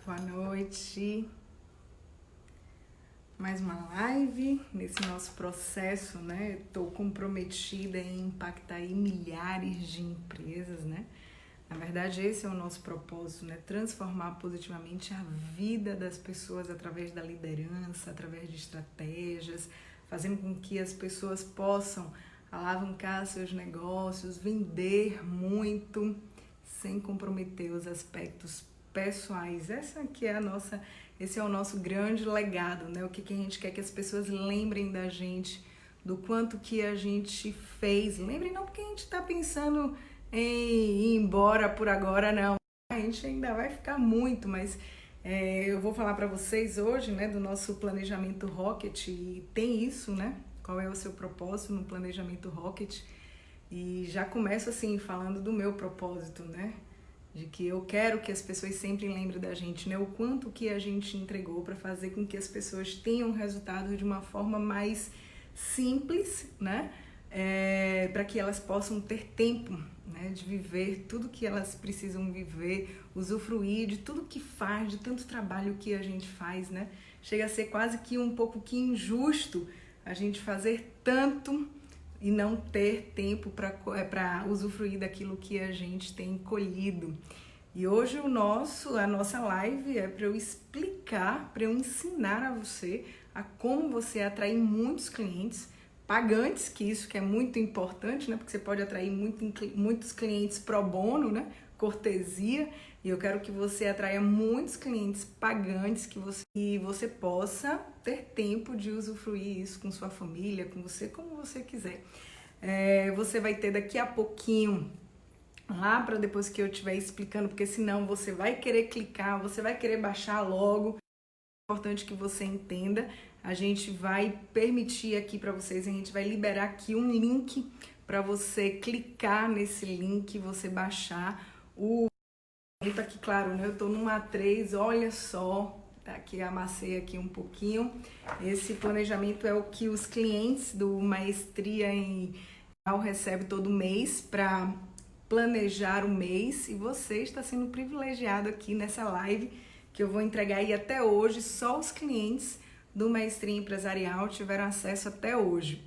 Boa noite. Mais uma live nesse nosso processo, né? Estou comprometida em impactar aí milhares de empresas, né? Na verdade, esse é o nosso propósito, né? Transformar positivamente a vida das pessoas através da liderança, através de estratégias, fazendo com que as pessoas possam alavancar seus negócios, vender muito, sem comprometer os aspectos pessoais. Esse é o nosso grande legado, né? O que a gente quer que as pessoas lembrem da gente, do quanto que a gente fez. Lembrem não porque a gente está pensando em ir embora por agora, não. A gente ainda vai ficar muito, mas eu vou falar para vocês hoje, né, do nosso planejamento Rocket, e tem isso, né? Qual é o seu propósito no planejamento Rocket? E já começo assim falando do meu propósito, né? De que eu quero que as pessoas sempre lembrem da gente, né? O quanto que a gente entregou para fazer com que as pessoas tenham resultado de uma forma mais simples, né? Para que elas possam ter tempo, né? De viver tudo que elas precisam viver, usufruir de tudo que faz, de tanto trabalho que a gente faz, né? Chega a ser quase que um pouco que injusto a gente fazer tanto e não ter tempo para usufruir daquilo que a gente tem colhido. E hoje a nossa live é para eu explicar, para eu ensinar a você a como você atrair muitos clientes pagantes, que isso que é muito importante, né? Porque você pode atrair muitos clientes pro bono, né? Cortesia. E eu quero que você atraia muitos clientes pagantes, que você possa ter tempo de usufruir isso com sua família, com você, como você quiser. Você vai ter daqui a pouquinho, lá para depois que eu estiver explicando, porque senão você vai querer clicar, você vai querer baixar logo. É importante que você entenda. A gente vai permitir aqui para vocês, a gente vai liberar aqui um link para você clicar nesse link, você baixar o... Tá aqui, claro, né? Eu tô no A3, olha só, tá aqui, amassei aqui um pouquinho. Esse planejamento é o que os clientes do Maestria em recebem todo mês para planejar o mês, e você está sendo privilegiado aqui nessa live que eu vou entregar aí até hoje. Só os clientes do Maestria Empresarial tiveram acesso até hoje.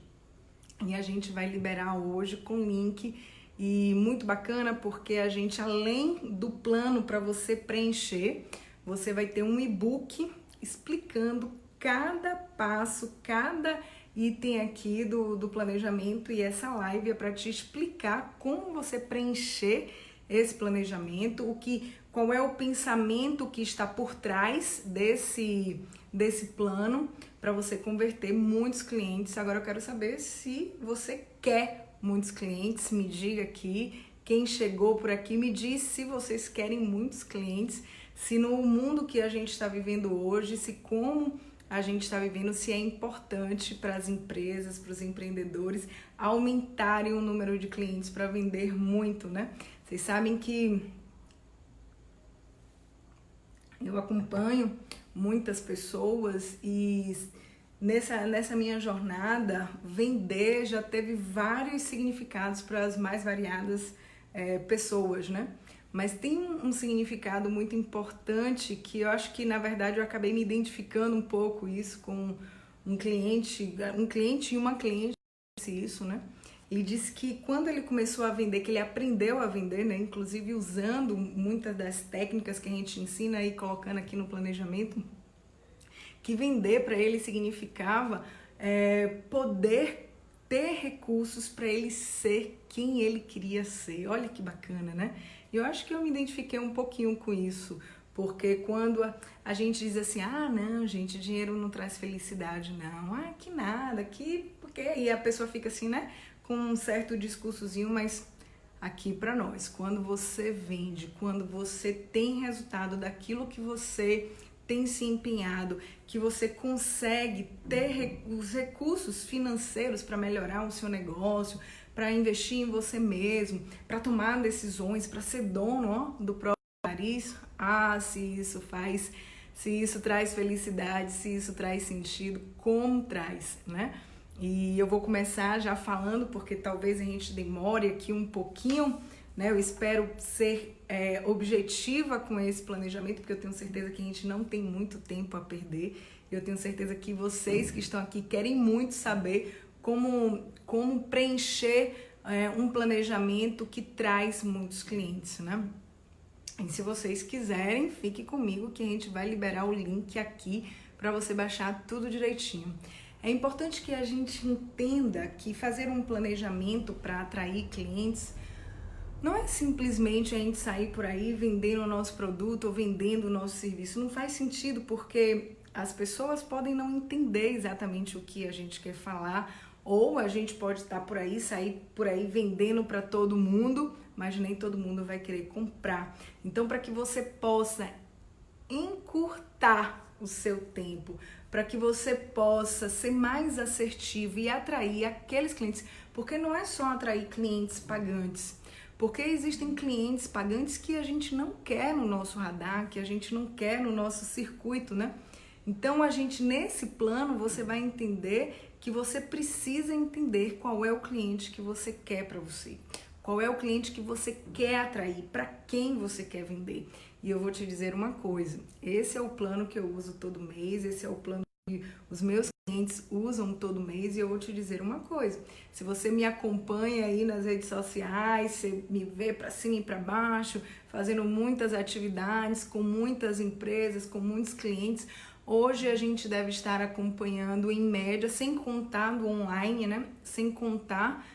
E a gente vai liberar hoje com link. E muito bacana porque a gente, além do plano para você preencher, você vai ter um e-book explicando cada passo, cada item aqui do planejamento. E essa live é para te explicar como você preencher esse planejamento, qual é o pensamento que está por trás desse plano para você converter muitos clientes. Agora eu quero saber se você quer muitos clientes. Me diga aqui, quem chegou por aqui, me diz se vocês querem muitos clientes, se no mundo que a gente está vivendo hoje, se como a gente está vivendo, se é importante para as empresas, para os empreendedores aumentarem o número de clientes para vender muito, né? Vocês sabem que eu acompanho muitas pessoas e nessa minha jornada, vender já teve vários significados para as mais variadas pessoas, né? Mas tem um significado muito importante que eu acho que, na verdade, eu acabei me identificando um pouco isso com um cliente e uma cliente disse isso, né? Ele disse que quando ele começou a vender, que ele aprendeu a vender, né? Inclusive usando muitas das técnicas que a gente ensina e colocando aqui no planejamento, que vender para ele significava poder ter recursos para ele ser quem ele queria ser. Olha que bacana, né? E eu acho que eu me identifiquei um pouquinho com isso, porque quando a gente diz assim, não, gente, dinheiro não traz felicidade, não, que nada, porque aí a pessoa fica assim, né, com um certo discursozinho, mas aqui para nós, quando você vende, quando você tem resultado daquilo que você tem se empenhado, que você consegue ter os recursos financeiros para melhorar o seu negócio, para investir em você mesmo, para tomar decisões, para ser dono do próprio nariz, se isso traz felicidade, se isso traz sentido, como traz, né? E eu vou começar já falando, porque talvez a gente demore aqui um pouquinho né? Eu espero ser objetiva com esse planejamento, porque eu tenho certeza que a gente não tem muito tempo a perder. Eu tenho certeza que vocês que estão aqui querem muito saber como preencher um planejamento que traz muitos clientes, né? E se vocês quiserem, fique comigo que a gente vai liberar o link aqui para você baixar tudo direitinho. É importante que a gente entenda que fazer um planejamento para atrair clientes não é simplesmente a gente sair por aí vendendo o nosso produto ou vendendo o nosso serviço. Não faz sentido, porque as pessoas podem não entender exatamente o que a gente quer falar, ou a gente pode estar por aí, sair por aí vendendo para todo mundo, mas nem todo mundo vai querer comprar. Então, para que você possa encurtar o seu tempo, para que você possa ser mais assertivo e atrair aqueles clientes, porque não é só atrair clientes pagantes, porque existem clientes pagantes que a gente não quer no nosso radar, que a gente não quer no nosso circuito, né? Então, nesse plano, você vai entender que você precisa entender qual é o cliente que você quer para você, qual é o cliente que você quer atrair, para quem você quer vender. E eu vou te dizer uma coisa, esse é o plano que eu uso todo mês, esse é o plano que os meus clientes usam todo mês, e eu vou te dizer uma coisa, se você me acompanha aí nas redes sociais, você me vê para cima e para baixo, fazendo muitas atividades, com muitas empresas, com muitos clientes, hoje a gente deve estar acompanhando em média, sem contar do online, né? Sem contar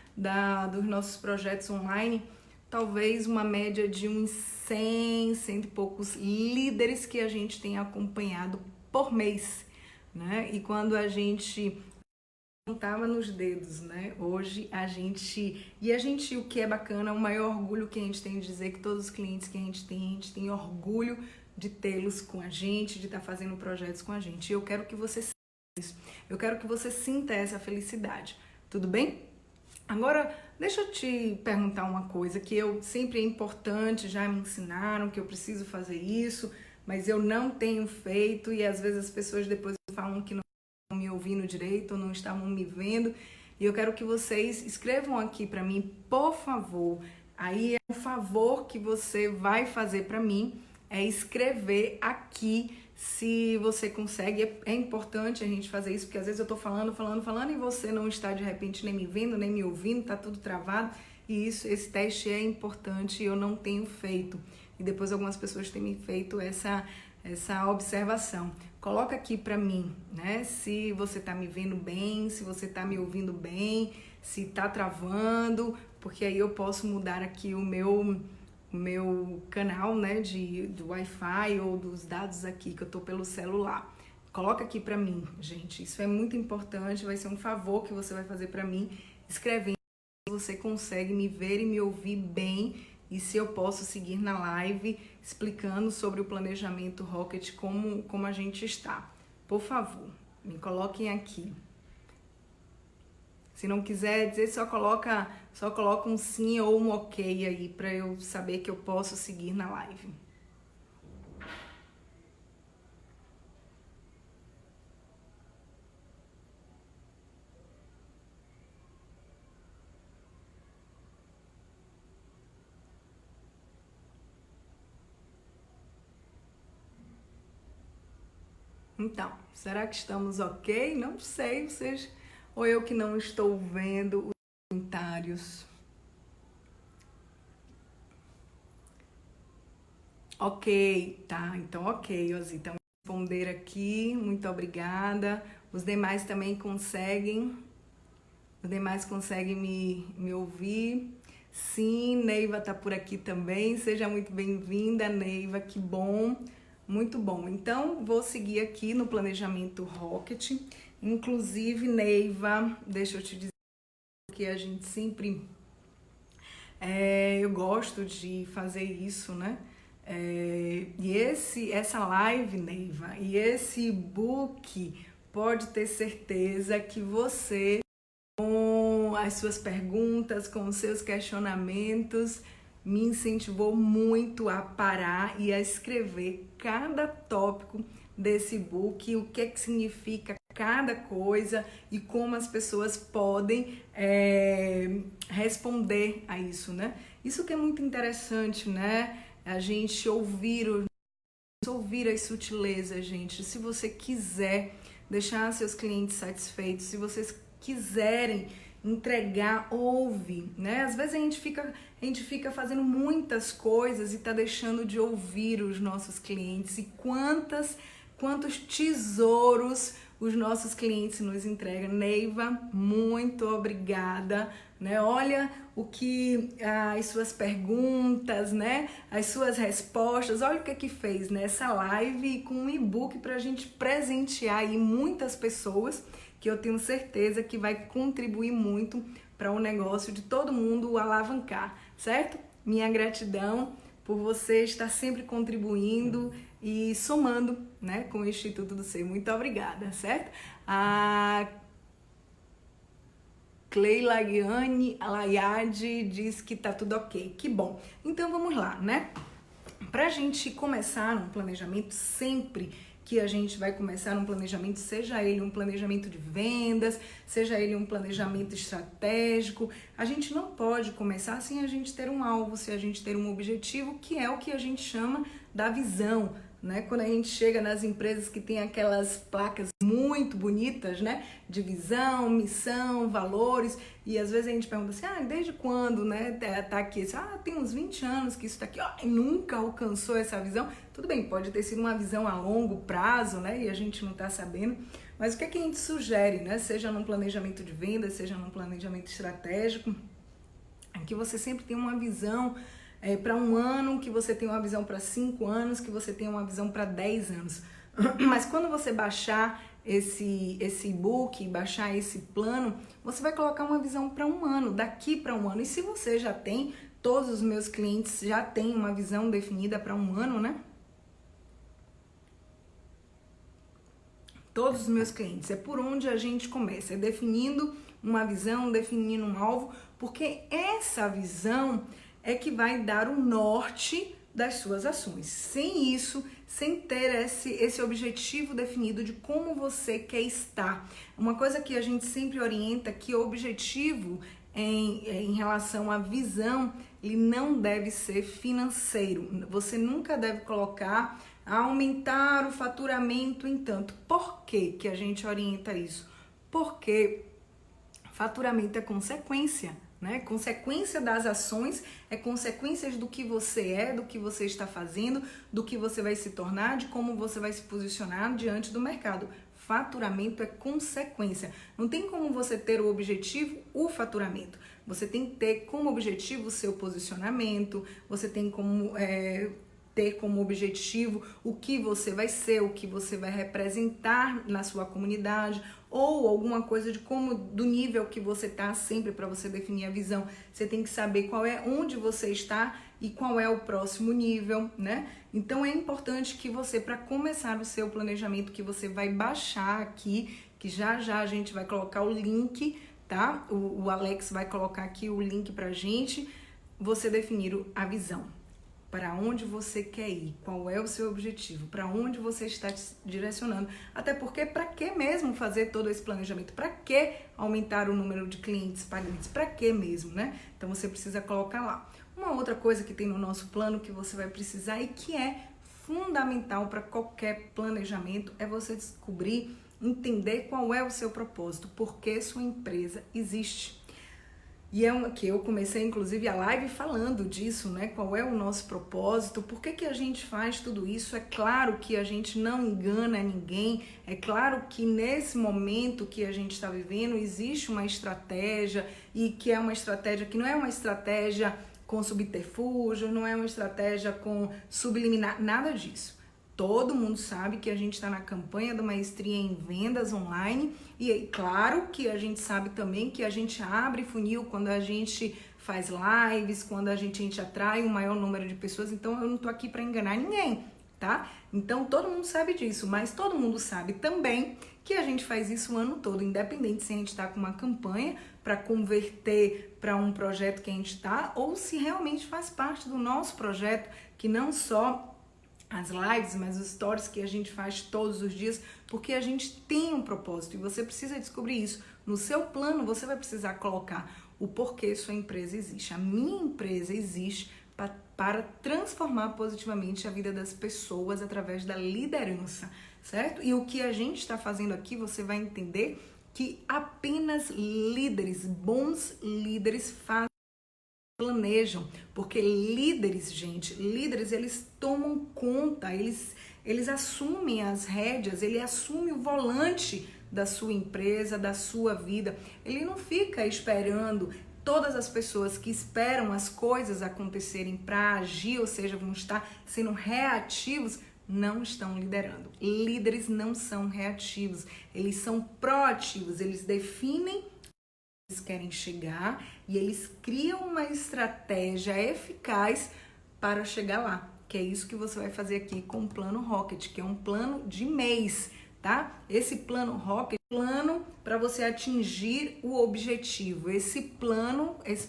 dos nossos projetos online, talvez uma média de uns 100 e poucos líderes que a gente tem acompanhado por mês, né? E quando a gente contava nos dedos, né? Hoje o que é bacana, o maior orgulho que a gente tem de dizer que todos os clientes que a gente tem orgulho de tê-los com a gente, de estar fazendo projetos com a gente. E eu quero que você sinta isso. Eu quero que você sinta essa felicidade. Tudo bem? Agora, deixa eu te perguntar uma coisa que sempre é importante, já me ensinaram que eu preciso fazer isso, mas eu não tenho feito, e às vezes as pessoas depois falam que não estão me ouvindo direito ou não estavam me vendo. E eu quero que vocês escrevam aqui para mim, por favor. Aí é um favor que você vai fazer para mim, é escrever aqui se você consegue. É importante a gente fazer isso, porque às vezes eu tô falando e você não está de repente nem me vendo, nem me ouvindo, tá tudo travado, e esse teste é importante e eu não tenho feito. E depois algumas pessoas têm me feito essa observação. Coloca aqui pra mim, né, se você tá me vendo bem, se você tá me ouvindo bem, se tá travando, porque aí eu posso mudar aqui o meu canal, né, do Wi-Fi ou dos dados aqui, que eu tô pelo celular. Coloca aqui pra mim, gente, isso é muito importante, vai ser um favor que você vai fazer pra mim, escrevendo se você consegue me ver e me ouvir bem, e se eu posso seguir na live explicando sobre o planejamento Rocket, como a gente está. Por favor, me coloquem aqui. Se não quiser dizer, só coloca um sim ou um ok aí para eu saber que eu posso seguir na live. Então, será que estamos ok? Não sei, vocês ou eu que não estou vendo os comentários. Ok, tá, então ok, Ozzy, então responder aqui, muito obrigada. Os demais também conseguem me ouvir. Sim, Neiva tá por aqui também, seja muito bem-vinda, Neiva, que bom, muito bom. Então, vou seguir aqui no planejamento Rocket, inclusive, Neiva, deixa eu te dizer que a gente sempre, eu gosto de fazer isso, né? E essa live, Neiva, e esse book, pode ter certeza que você, com as suas perguntas, com os seus questionamentos, me incentivou muito a parar e a escrever cada tópico desse book, o que significa cada coisa e como as pessoas podem responder a isso, né? Isso que é muito interessante, né? A gente ouvir as sutilezas, gente. Se você quiser deixar seus clientes satisfeitos, se vocês quiserem entregar, ouve, né? Às vezes a gente fica fazendo muitas coisas e tá deixando de ouvir os nossos clientes. E quantos tesouros os nossos clientes nos entregam. Neiva, muito obrigada, né? Olha o que as suas perguntas, né? As suas respostas, olha o que fez nessa live com um e-book para a gente presentear aí muitas pessoas, que eu tenho certeza que vai contribuir muito para o negócio de todo mundo alavancar, certo? Minha gratidão por você estar sempre contribuindo e somando, né, com o Instituto do Ser. Muito obrigada, certo? A Cleila Layade diz que tá tudo ok. Que bom. Então vamos lá, né? Pra gente começar um planejamento, sempre que a gente vai começar um planejamento, seja ele um planejamento de vendas, seja ele um planejamento estratégico, a gente não pode começar sem a gente ter um alvo, sem a gente ter um objetivo, que é o que a gente chama da visão, né? Quando a gente chega nas empresas que tem aquelas placas muito bonitas, né? De visão, missão, valores, e às vezes a gente pergunta assim, desde quando, né? Tá aqui, tem uns 20 anos que isso tá aqui, e nunca alcançou essa visão. Tudo bem, pode ter sido uma visão a longo prazo, né? E a gente não tá sabendo, mas o que é que a gente sugere, né? Seja num planejamento de vendas, seja num planejamento estratégico, é que você sempre tem uma visão para um ano, que você tem uma visão para 5 anos, que você tem uma visão para 10 anos. Mas quando você baixar esse e-book, baixar esse plano, você vai colocar uma visão para um ano, daqui para um ano. E se você já tem, todos os meus clientes já têm uma visão definida para um ano, né? Todos os meus clientes, é por onde a gente começa, é definindo uma visão, definindo um alvo, porque essa visão é que vai dar o norte das suas ações. Sem isso, sem ter esse objetivo definido de como você quer estar. Uma coisa que a gente sempre orienta, que o objetivo em relação à visão, ele não deve ser financeiro. Você nunca deve colocar aumentar o faturamento em tanto. Por que a gente orienta isso? Porque faturamento é consequência, né? Consequência das ações é consequência do que você é, do que você está fazendo, do que você vai se tornar, de como você vai se posicionar diante do mercado. Faturamento é consequência. Não tem como você ter o objetivo, o faturamento. Você tem que ter como objetivo o seu posicionamento, você tem como ter como objetivo o que você vai ser, o que você vai representar na sua comunidade, ou alguma coisa de como, do nível que você tá sempre, para você definir a visão. Você tem que saber qual é, onde você está e qual é o próximo nível, né? Então é importante que você, para começar o seu planejamento, que você vai baixar aqui, que já a gente vai colocar o link, tá? O Alex vai colocar aqui o link pra gente, você definir a visão. Para onde você quer ir, qual é o seu objetivo, para onde você está direcionando. Até porque, para que mesmo fazer todo esse planejamento? Para que aumentar o número de clientes pagantes? Para que mesmo, né? Então você precisa colocar lá. Uma outra coisa que tem no nosso plano que você vai precisar e que é fundamental para qualquer planejamento é você descobrir, entender qual é o seu propósito, por que sua empresa existe. E é que eu comecei, inclusive, a live falando disso, né? Qual é o nosso propósito, por que a gente faz tudo isso. É claro que a gente não engana ninguém, é claro que nesse momento que a gente está vivendo existe uma estratégia, e que é uma estratégia que não é uma estratégia com subterfúgio, não é uma estratégia com subliminar, nada disso. Todo mundo sabe que a gente está na campanha da maestria em vendas online, e claro que a gente sabe também que a gente abre funil quando a gente faz lives, quando a gente atrai um maior número de pessoas. Então eu não tô aqui para enganar ninguém, tá? Então todo mundo sabe disso, mas todo mundo sabe também que a gente faz isso o ano todo, independente se a gente está com uma campanha para converter para um projeto que a gente está, ou se realmente faz parte do nosso projeto, que não só as lives, mas os stories que a gente faz todos os dias, porque a gente tem um propósito e você precisa descobrir isso. No seu plano, você vai precisar colocar o porquê sua empresa existe. A minha empresa existe para transformar positivamente a vida das pessoas através da liderança, certo? E o que a gente está fazendo aqui, você vai entender que apenas líderes, bons líderes planejam, porque líderes, gente, líderes, eles tomam conta, eles assumem as rédeas, ele assume o volante da sua empresa, da sua vida. Ele não fica esperando todas as pessoas que esperam as coisas acontecerem para agir, ou seja, vão estar sendo reativos, não estão liderando. Líderes não são reativos, eles são proativos, eles definem eles querem chegar e eles criam uma estratégia eficaz para chegar lá, que é isso que você vai fazer aqui com o Plano Rocket, que é um plano de mês, tá? Esse Plano Rocket é um plano para você atingir o objetivo. Esse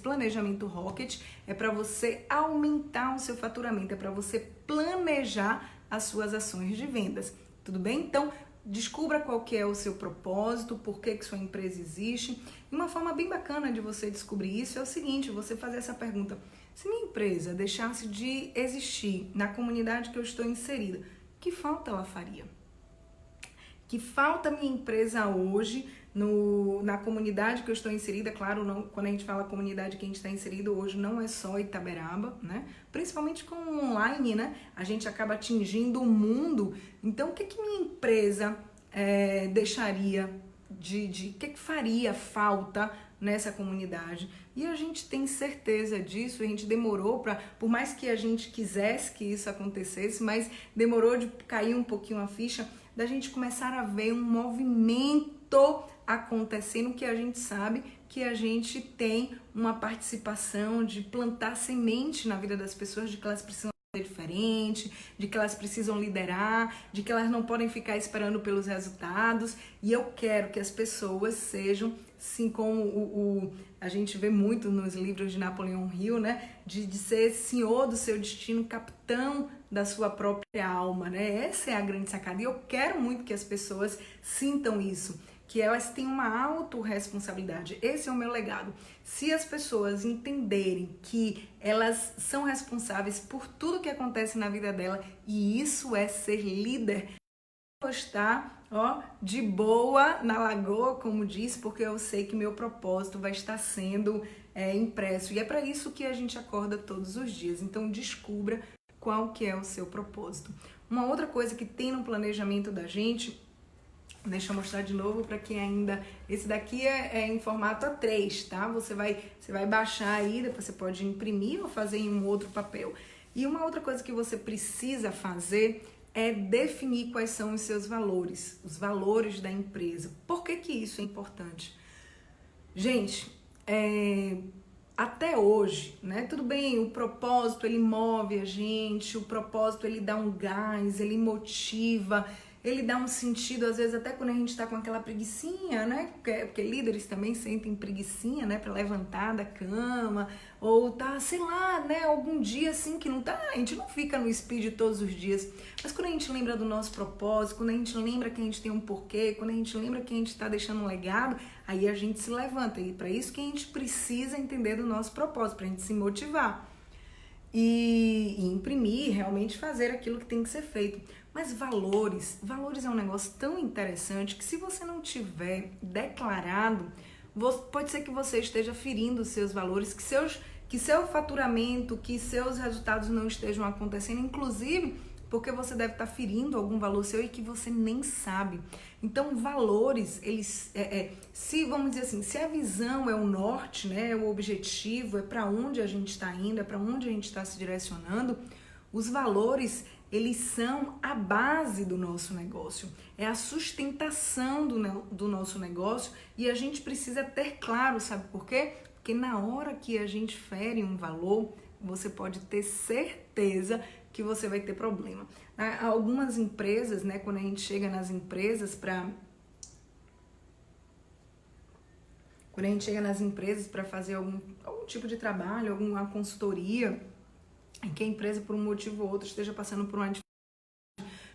planejamento Rocket é para você aumentar o seu faturamento, é para você planejar as suas ações de vendas, tudo bem? Então, descubra qual que é o seu propósito, por que sua empresa existe. E uma forma bem bacana de você descobrir isso é o seguinte, você fazer essa pergunta: se minha empresa deixasse de existir na comunidade que eu estou inserida, que falta ela faria? Que falta minha empresa hoje na comunidade que eu estou inserida? Claro, não, quando a gente fala comunidade que a gente está inserido hoje, não é só Itaberaba, né? Principalmente com o online, né? A gente acaba atingindo o mundo. Então, o que minha empresa deixaria o que faria falta nessa comunidade? E a gente tem certeza disso, a gente demorou por mais que a gente quisesse que isso acontecesse, mas demorou de cair um pouquinho a ficha, da gente começar a ver um movimento acontecendo, que a gente sabe que a gente tem uma participação de plantar semente na vida das pessoas, de que elas precisam ser diferente, de que elas precisam liderar, de que elas não podem ficar esperando pelos resultados. E eu quero que as pessoas sejam, assim como a gente vê muito nos livros de Napoleão Hill, né? De ser senhor do seu destino, capitão da sua própria alma, né? Essa é a grande sacada. E eu quero muito que as pessoas sintam isso, que elas têm uma autorresponsabilidade. Esse é o meu legado. Se as pessoas entenderem que elas são responsáveis por tudo que acontece na vida dela, e isso é ser líder, eu vou estar, de boa na lagoa, como diz, porque eu sei que meu propósito vai estar sendo impresso. E é para isso que a gente acorda todos os dias. Então, descubra qual que é o seu propósito. Uma outra coisa que tem no planejamento da gente, deixa eu mostrar de novo para quem ainda... Esse daqui é em formato A3, tá? Você vai baixar aí, depois você pode imprimir ou fazer em um outro papel. E uma outra coisa que você precisa fazer é definir quais são os seus valores, os valores da empresa. Por que isso é importante? Gente, até hoje, né? Tudo bem, o propósito, ele move a gente, o propósito, ele dá um gás, ele motiva, ele dá um sentido, às vezes, até quando a gente tá com aquela preguicinha, né? Porque líderes também sentem preguicinha, né? Pra levantar da cama, ou tá, sei lá, né? Algum dia assim que não tá, a gente não fica no speed todos os dias. Mas quando a gente lembra do nosso propósito, quando a gente lembra que a gente tem um porquê, quando a gente lembra que a gente tá deixando um legado, aí a gente se levanta. E para isso que a gente precisa entender do nosso propósito, pra gente se motivar. E imprimir, realmente fazer aquilo que tem que ser feito. Mas valores é um negócio tão interessante que se você não tiver declarado, pode ser que você esteja ferindo os seus valores, que seu faturamento, que seus resultados não estejam acontecendo, inclusive porque você deve estar ferindo algum valor seu e que você nem sabe. Então, valores, eles, se vamos dizer assim, se a visão é o norte, né, é o objetivo, é para onde a gente está indo, é para onde a gente está se direcionando, os valores, eles são a base do nosso negócio, é a sustentação do nosso negócio, e a gente precisa ter claro, sabe por quê? Porque na hora que a gente fere um valor, você pode ter certeza que você vai ter problema. Algumas empresas, né, quando a gente chega nas empresas para fazer algum tipo de trabalho, alguma consultoria, em que a empresa, por um motivo ou outro, esteja passando por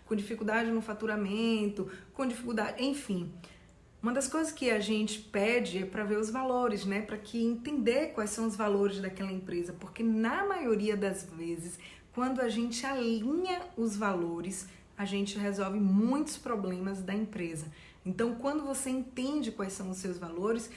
com dificuldade no faturamento, com dificuldade, enfim. Uma das coisas que a gente pede é para ver os valores, né? Para que entender quais são os valores daquela empresa, porque na maioria das vezes, quando a gente alinha os valores, a gente resolve muitos problemas da empresa. Então, quando você entende quais são os seus valores,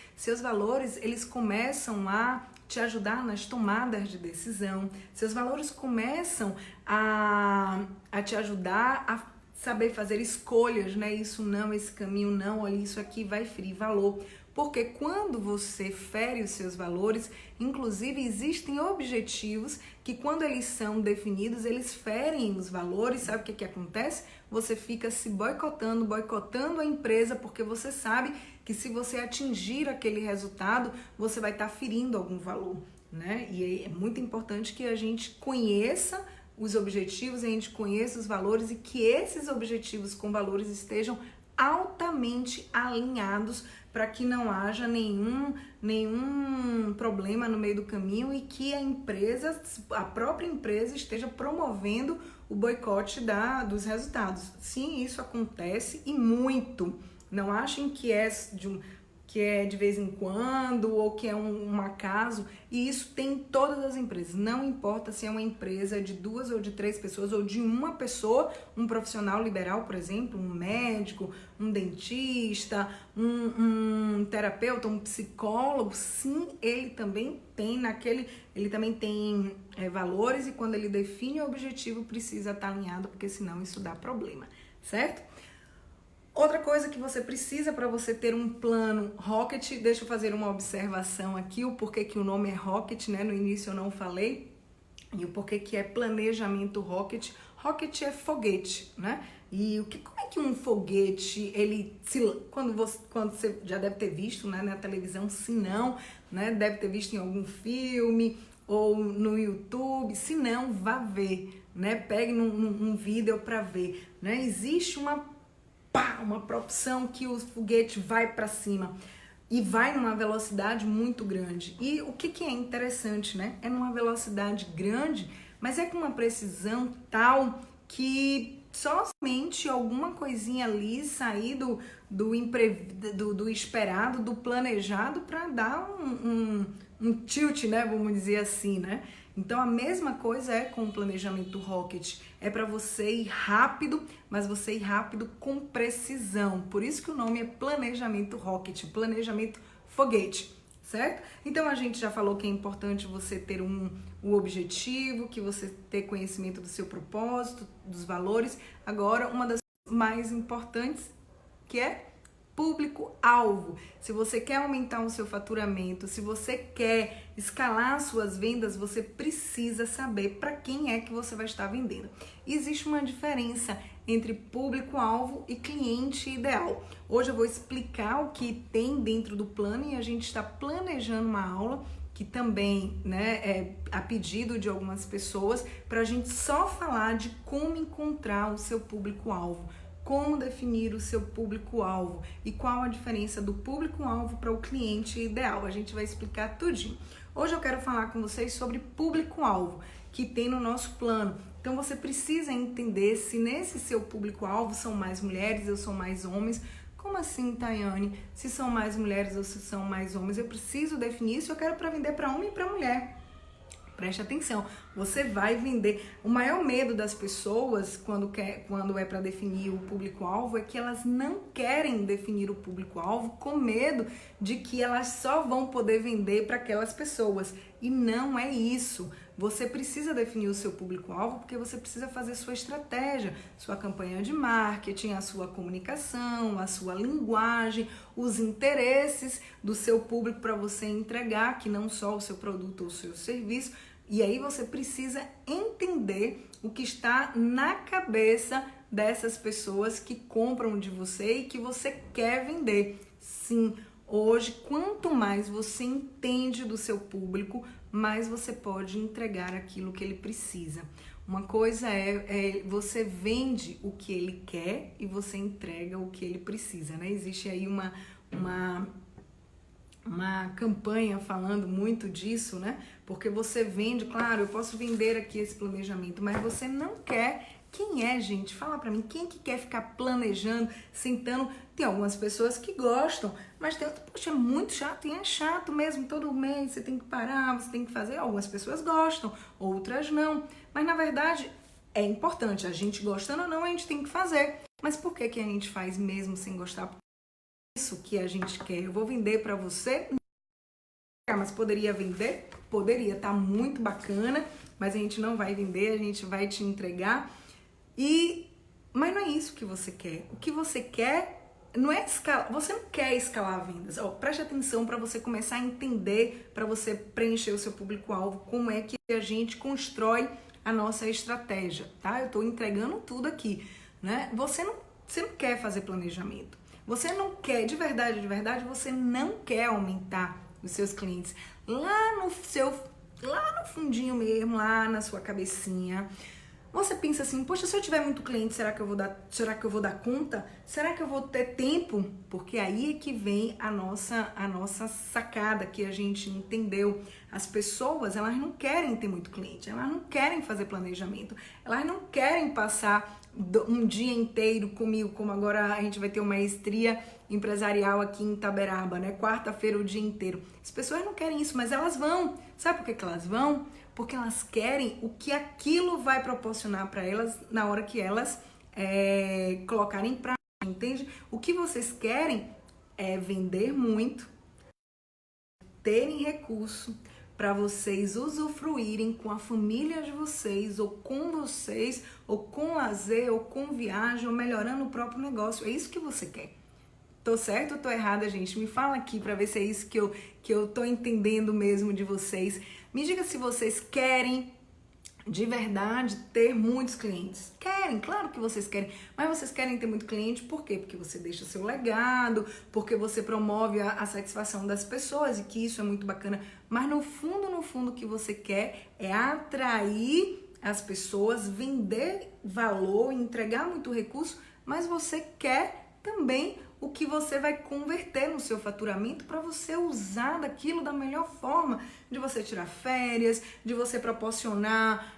eles começam a te ajudar nas tomadas de decisão, seus valores começam a te ajudar a saber fazer escolhas, né? Isso não, esse caminho não, olha, isso aqui vai ferir valor. Porque quando você fere os seus valores, inclusive existem objetivos que quando eles são definidos, eles ferem os valores. Sabe o que acontece? Você fica se boicotando a empresa, porque você sabe que se você atingir aquele resultado, você vai estar ferindo algum valor, né? E é muito importante que a gente conheça os objetivos, a gente conheça os valores e que esses objetivos com valores estejam altamente alinhados para que não haja nenhum problema no meio do caminho e que a própria empresa esteja promovendo o boicote dos resultados. Sim, isso acontece e muito. Não achem que é de vez em quando ou que é um acaso, e isso tem em todas as empresas. Não importa se é uma empresa de 2 ou de 3 pessoas ou de uma pessoa, um profissional liberal, por exemplo, um médico, um dentista, um terapeuta, um psicólogo. Sim, ele também tem valores, e quando ele define o objetivo precisa estar alinhado, porque senão isso dá problema, certo? Outra coisa que você precisa para você ter um plano Rocket, deixa eu fazer uma observação aqui, o porquê que o nome é Rocket, né? No início eu não falei, e o porquê que é planejamento Rocket. Rocket é foguete, né? E como é que um foguete, quando você já deve ter visto, né, na televisão, se não, né, deve ter visto em algum filme ou no YouTube, se não, vá ver, né? Pegue num vídeo para ver, né? Existe uma propulsão que o foguete vai para cima e vai numa velocidade muito grande. E o que é interessante, né? É numa velocidade grande, mas é com uma precisão tal que somente alguma coisinha ali sair do esperado, do planejado, para dar um tilt, né? Vamos dizer assim, né? Então a mesma coisa é com o planejamento Rocket. É para você ir rápido, mas você ir rápido com precisão. Por isso que o nome é planejamento Rocket, planejamento foguete, certo? Então a gente já falou que é importante você ter um objetivo, que você ter conhecimento do seu propósito, dos valores. Agora, uma das mais importantes, que é público-alvo. Se você quer aumentar o seu faturamento, se você quer escalar suas vendas, você precisa saber para quem é que você vai estar vendendo. Existe uma diferença entre público-alvo e cliente ideal. Hoje eu vou explicar o que tem dentro do plano, e a gente está planejando uma aula que também, né, é a pedido de algumas pessoas, para a gente só falar de como encontrar o seu público-alvo. Como definir o seu público-alvo e qual a diferença do público-alvo para o cliente ideal. A gente vai explicar tudinho. Hoje eu quero falar com vocês sobre público-alvo, que tem no nosso plano. Então você precisa entender se nesse seu público-alvo são mais mulheres ou são mais homens. Como assim, Tayane? Se são mais mulheres ou se são mais homens? Eu preciso definir isso, eu quero para vender para homem e para mulher. Preste atenção, você vai vender. O maior medo das pessoas quando é para definir o público-alvo é que elas não querem definir o público-alvo com medo de que elas só vão poder vender para aquelas pessoas. E não é isso. Você precisa definir o seu público-alvo porque você precisa fazer sua estratégia, sua campanha de marketing, a sua comunicação, a sua linguagem, os interesses do seu público para você entregar, que não só o seu produto ou o seu serviço. E aí você precisa entender o que está na cabeça dessas pessoas que compram de você e que você quer vender. Sim, hoje, quanto mais você entende do seu público, mais você pode entregar aquilo que ele precisa. Uma coisa é você vende o que ele quer e você entrega o que ele precisa, né? Existe aí uma campanha falando muito disso, né? Porque você vende, claro, eu posso vender aqui esse planejamento, mas você não quer Quem é, gente? Fala pra mim, quem que quer ficar planejando, sentando? Tem algumas pessoas que gostam, mas tem outras, poxa, é muito chato, e é chato mesmo, todo mês você tem que parar, você tem que fazer. Algumas pessoas gostam, outras não. Mas na verdade é importante, a gente gostando ou não, a gente tem que fazer. Mas por que que a gente faz mesmo sem gostar? Isso que a gente quer. Eu vou vender pra você, mas poderia vender? Poderia, tá muito bacana, mas a gente não vai vender, a gente vai te entregar. Mas não é isso que você quer. O que você quer não é escalar. Você não quer escalar vendas. Preste atenção para você começar a entender, para você preencher o seu público-alvo, como é que a gente constrói a nossa estratégia, tá? Eu tô entregando tudo aqui, né? Você não quer fazer planejamento. Você não quer, de verdade, você não quer aumentar os seus clientes lá no fundinho mesmo, lá na sua cabecinha. Você pensa assim, poxa, se eu tiver muito cliente, será que eu vou dar conta? Será que eu vou ter tempo? Porque aí é que vem a nossa sacada que a gente entendeu. As pessoas, elas não querem ter muito cliente, elas não querem fazer planejamento, elas não querem passar um dia inteiro comigo, como agora a gente vai ter uma maestria empresarial aqui em Itaberaba, né? Quarta-feira o dia inteiro. As pessoas não querem isso, mas elas vão. Sabe por que elas vão? Porque elas querem o que aquilo vai proporcionar para elas na hora que elas colocarem em prática, entende? O que vocês querem é vender muito, terem recurso para vocês usufruírem com a família de vocês, ou com vocês, ou com lazer, ou com viagem, ou melhorando o próprio negócio. É isso que você quer. Tô certo ou tô errada, gente? Me fala aqui para ver se é isso que eu tô entendendo mesmo de vocês. Me diga se vocês querem de verdade ter muitos clientes. Querem, claro que vocês querem, mas vocês querem ter muito cliente por quê? Porque você deixa seu legado, porque você promove a satisfação das pessoas, e que isso é muito bacana, mas no fundo, o que você quer é atrair as pessoas, vender valor, entregar muito recurso, mas você quer também o que você vai converter no seu faturamento para você usar daquilo da melhor forma, de você tirar férias, de você proporcionar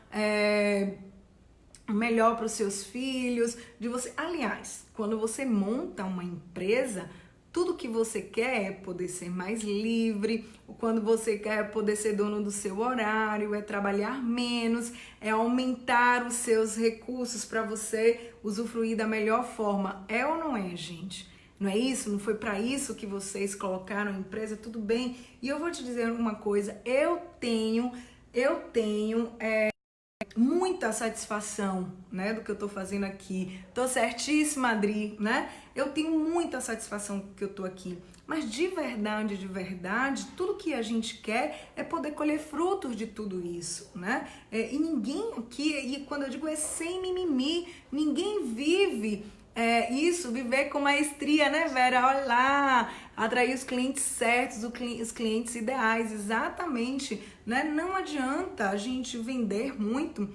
melhor para os seus filhos, de você... Aliás, quando você monta uma empresa, tudo que você quer é poder ser mais livre, quando você quer poder ser dono do seu horário, é trabalhar menos, é aumentar os seus recursos para você usufruir da melhor forma. É ou não é, gente? Não é isso? Não foi para isso que vocês colocaram a empresa? Tudo bem. E eu vou te dizer uma coisa, eu tenho muita satisfação, né, do que eu tô fazendo aqui. Tô certíssima, Adri, né? Eu tenho muita satisfação que eu tô aqui. Mas de verdade, tudo que a gente quer é poder colher frutos de tudo isso, né? E ninguém aqui, e quando eu digo é sem mimimi, ninguém vive viver com maestria, né, Vera? Olha lá, atrair os clientes certos, os clientes ideais, exatamente, né? Não adianta a gente vender muito,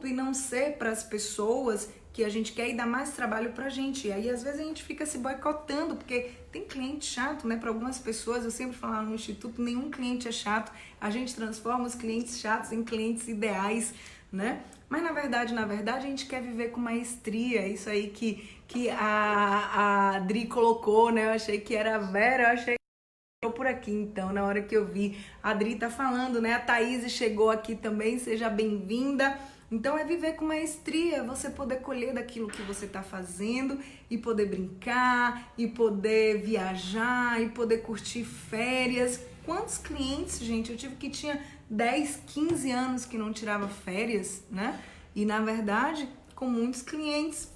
e não ser para as pessoas que a gente quer e dar mais trabalho pra gente. E aí, às vezes, a gente fica se boicotando, porque tem cliente chato, né? Para algumas pessoas, eu sempre falo no Instituto, nenhum cliente é chato, a gente transforma os clientes chatos em clientes ideais, né? Mas na verdade, a gente quer viver com maestria. Isso aí que a Adri colocou, né? Eu achei que era a Vera, eu achei que por aqui, então, na hora que eu vi. A Adri tá falando, né? A Thaís chegou aqui também, seja bem-vinda. Então é viver com maestria, você poder colher daquilo que você tá fazendo e poder brincar, e poder viajar, e poder curtir férias. Quantos clientes, gente, eu tive que tinha 10, 15 anos que não tirava férias, né? E na verdade, com muitos clientes.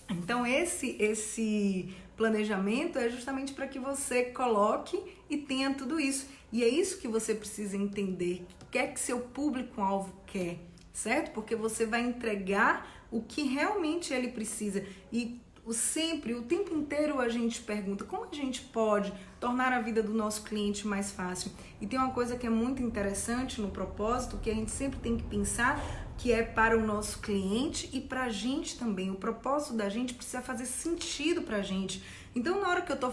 Então esse planejamento é justamente para que você coloque e tenha tudo isso. E é isso que você precisa entender. O que é que seu público-alvo quer, certo? Porque você vai entregar o que realmente ele precisa. E o tempo inteiro a gente pergunta como a gente pode tornar a vida do nosso cliente mais fácil. E tem uma coisa que é muito interessante no propósito, que a gente sempre tem que pensar, que é para o nosso cliente e para a gente também. O propósito da gente precisa fazer sentido para a gente. Então, na hora que eu estou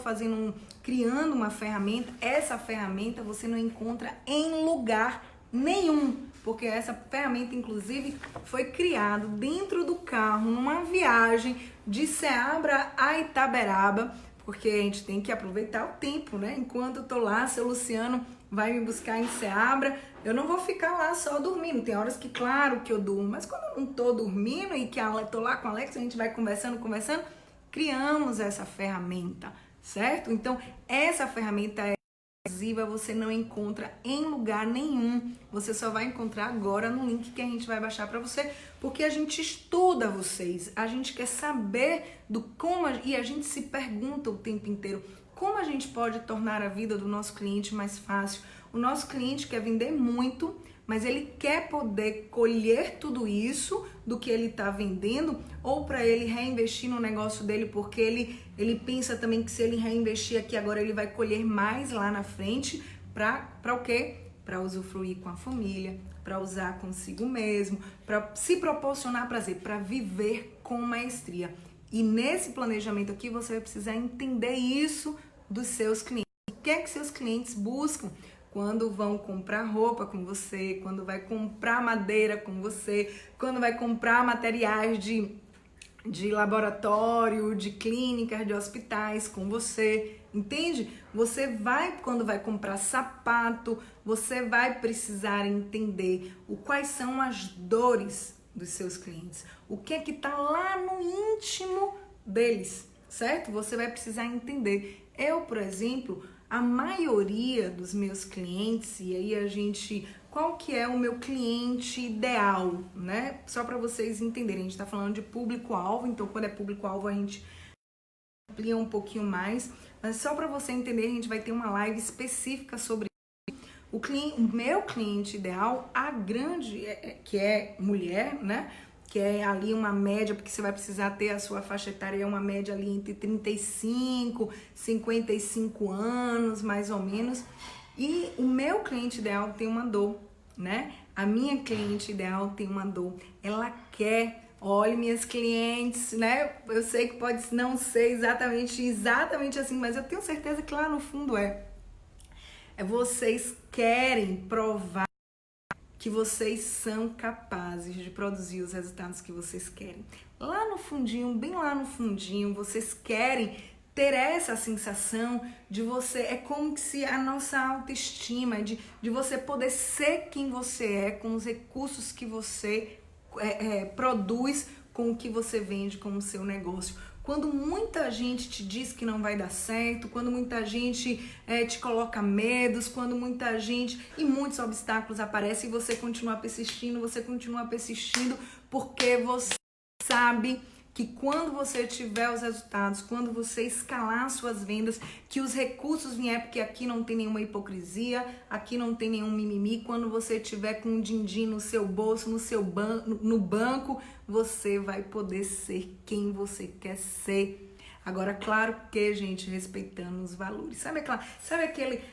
criando uma ferramenta, essa ferramenta você não encontra em lugar nenhum. porque essa ferramenta, inclusive, foi criada dentro do carro, numa viagem de Ceabra a Itaberaba, porque a gente tem que aproveitar o tempo, né? Enquanto eu tô lá, seu Luciano vai me buscar em Ceabra, eu não vou ficar lá só dormindo. Tem horas que, claro, que eu durmo, mas quando eu não tô dormindo e que eu tô lá com a Alexa, a gente vai conversando, criamos essa ferramenta, certo? Então, essa ferramenta é exclusiva, você não encontra em lugar nenhum. Você só vai encontrar agora no link que a gente vai baixar para você, porque a gente estuda vocês, a gente quer saber do como e a gente se pergunta o tempo inteiro como a gente pode tornar a vida do nosso cliente mais fácil. O nosso cliente quer vender muito, mas ele quer poder colher tudo isso do que ele está vendendo, ou para ele reinvestir no negócio dele, porque ele pensa também que se ele reinvestir aqui agora, ele vai colher mais lá na frente, para o quê? Para usufruir com a família, para usar consigo mesmo, para se proporcionar prazer, para viver com maestria. E nesse planejamento aqui, você vai precisar entender isso dos seus clientes. O que é que seus clientes buscam quando vão comprar roupa com você, quando vai comprar madeira com você, quando vai comprar materiais de laboratório, de clínicas, de hospitais com você, entende? Você vai, quando vai comprar sapato, você vai precisar entender quais são as dores dos seus clientes, o que é que tá lá no íntimo deles, certo? Você vai precisar entender. Eu, por exemplo, a maioria dos meus clientes, e aí qual que é o meu cliente ideal, né? Só para vocês entenderem, a gente tá falando de público-alvo, então quando é público-alvo a gente amplia um pouquinho mais, mas só para você entender, a gente vai ter uma live específica sobre o meu cliente ideal, que é mulher, né? Que é ali uma média, porque você vai precisar ter a sua faixa etária, é uma média ali entre 35, 55 anos, mais ou menos. E o meu cliente ideal tem uma dor, né? A minha cliente ideal tem uma dor. Ela quer, olha, minhas clientes, né? Eu sei que pode não ser exatamente assim, mas eu tenho certeza que lá no fundo vocês querem provar que vocês são capazes de produzir os resultados que vocês querem. Lá no fundinho, bem lá no fundinho, vocês querem ter essa sensação de você, é como se a nossa autoestima, de você poder ser quem você é, com os recursos que você produz, com o que você vende, com o seu negócio. Quando muita gente te diz que não vai dar certo, quando muita gente te coloca medos, quando muita gente e muitos obstáculos aparecem e você continua persistindo, porque você sabe que quando você tiver os resultados, quando você escalar suas vendas, que os recursos vierem, porque aqui não tem nenhuma hipocrisia, aqui não tem nenhum mimimi, quando você tiver com um din-din no seu bolso, no banco, você vai poder ser quem você quer ser. Agora, claro que, gente, respeitando os valores. Sabe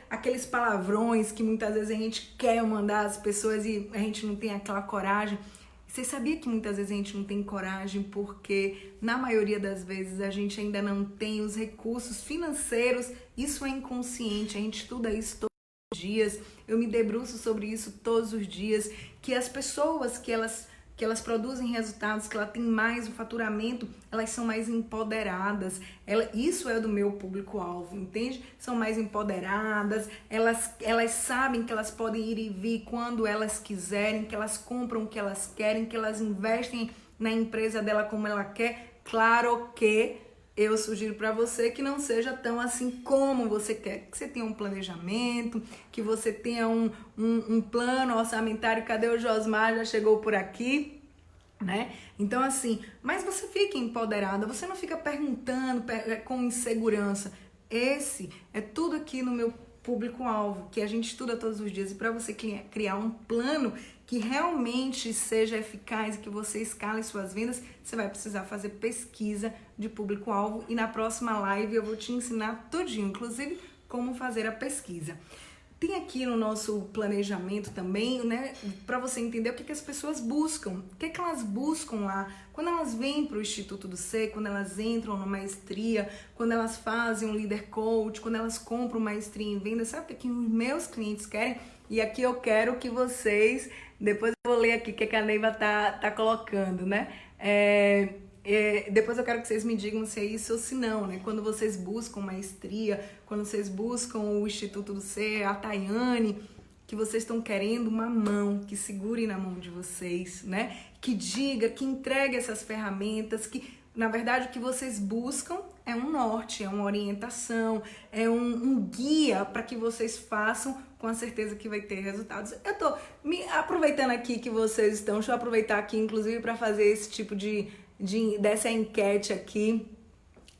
aqueles palavrões que muitas vezes a gente quer mandar às pessoas e a gente não tem aquela coragem? Você sabia que muitas vezes a gente não tem coragem porque, na maioria das vezes, a gente ainda não tem os recursos financeiros? Isso é inconsciente, a gente estuda isso todos os dias, eu me debruço sobre isso todos os dias, que as pessoas que elas produzem resultados, que elas têm mais o faturamento, elas são mais empoderadas. Isso é do meu público-alvo, entende? São mais empoderadas, elas sabem que elas podem ir e vir quando elas quiserem, que elas compram o que elas querem, que elas investem na empresa dela como ela quer. Claro que eu sugiro para você que não seja tão assim como você quer, que você tenha um planejamento, que você tenha um plano orçamentário. Cadê o Josmar? Já chegou por aqui, né? Então assim, mas você fica empoderada, você não fica perguntando com insegurança. Esse é tudo aqui no meu público-alvo, que a gente estuda todos os dias, e para você criar um plano que realmente seja eficaz e que você escale suas vendas, você vai precisar fazer pesquisa de público-alvo, e na próxima live eu vou te ensinar tudinho, inclusive como fazer a pesquisa. Tem aqui no nosso planejamento também, né, para você entender o que as pessoas buscam, o que elas buscam lá, quando elas vêm para o Instituto do Ser, quando elas entram na maestria, quando elas fazem um líder coach, quando elas compram maestria em venda. Sabe o que os meus clientes querem? E aqui eu quero que vocês Depois eu vou ler aqui o que a Neiva tá colocando, né? Depois eu quero que vocês me digam se é isso ou se não, né? Quando vocês buscam maestria, quando vocês buscam o Instituto do Ser, a Tayane, que vocês estão querendo uma mão, que segure na mão de vocês, né? Que diga, que entregue essas ferramentas, que na verdade o que vocês buscam é um norte, é uma orientação, é um guia para que vocês façam com a certeza que vai ter resultados. Eu tô me aproveitando aqui que vocês estão, deixa eu aproveitar aqui inclusive para fazer esse tipo dessa enquete aqui,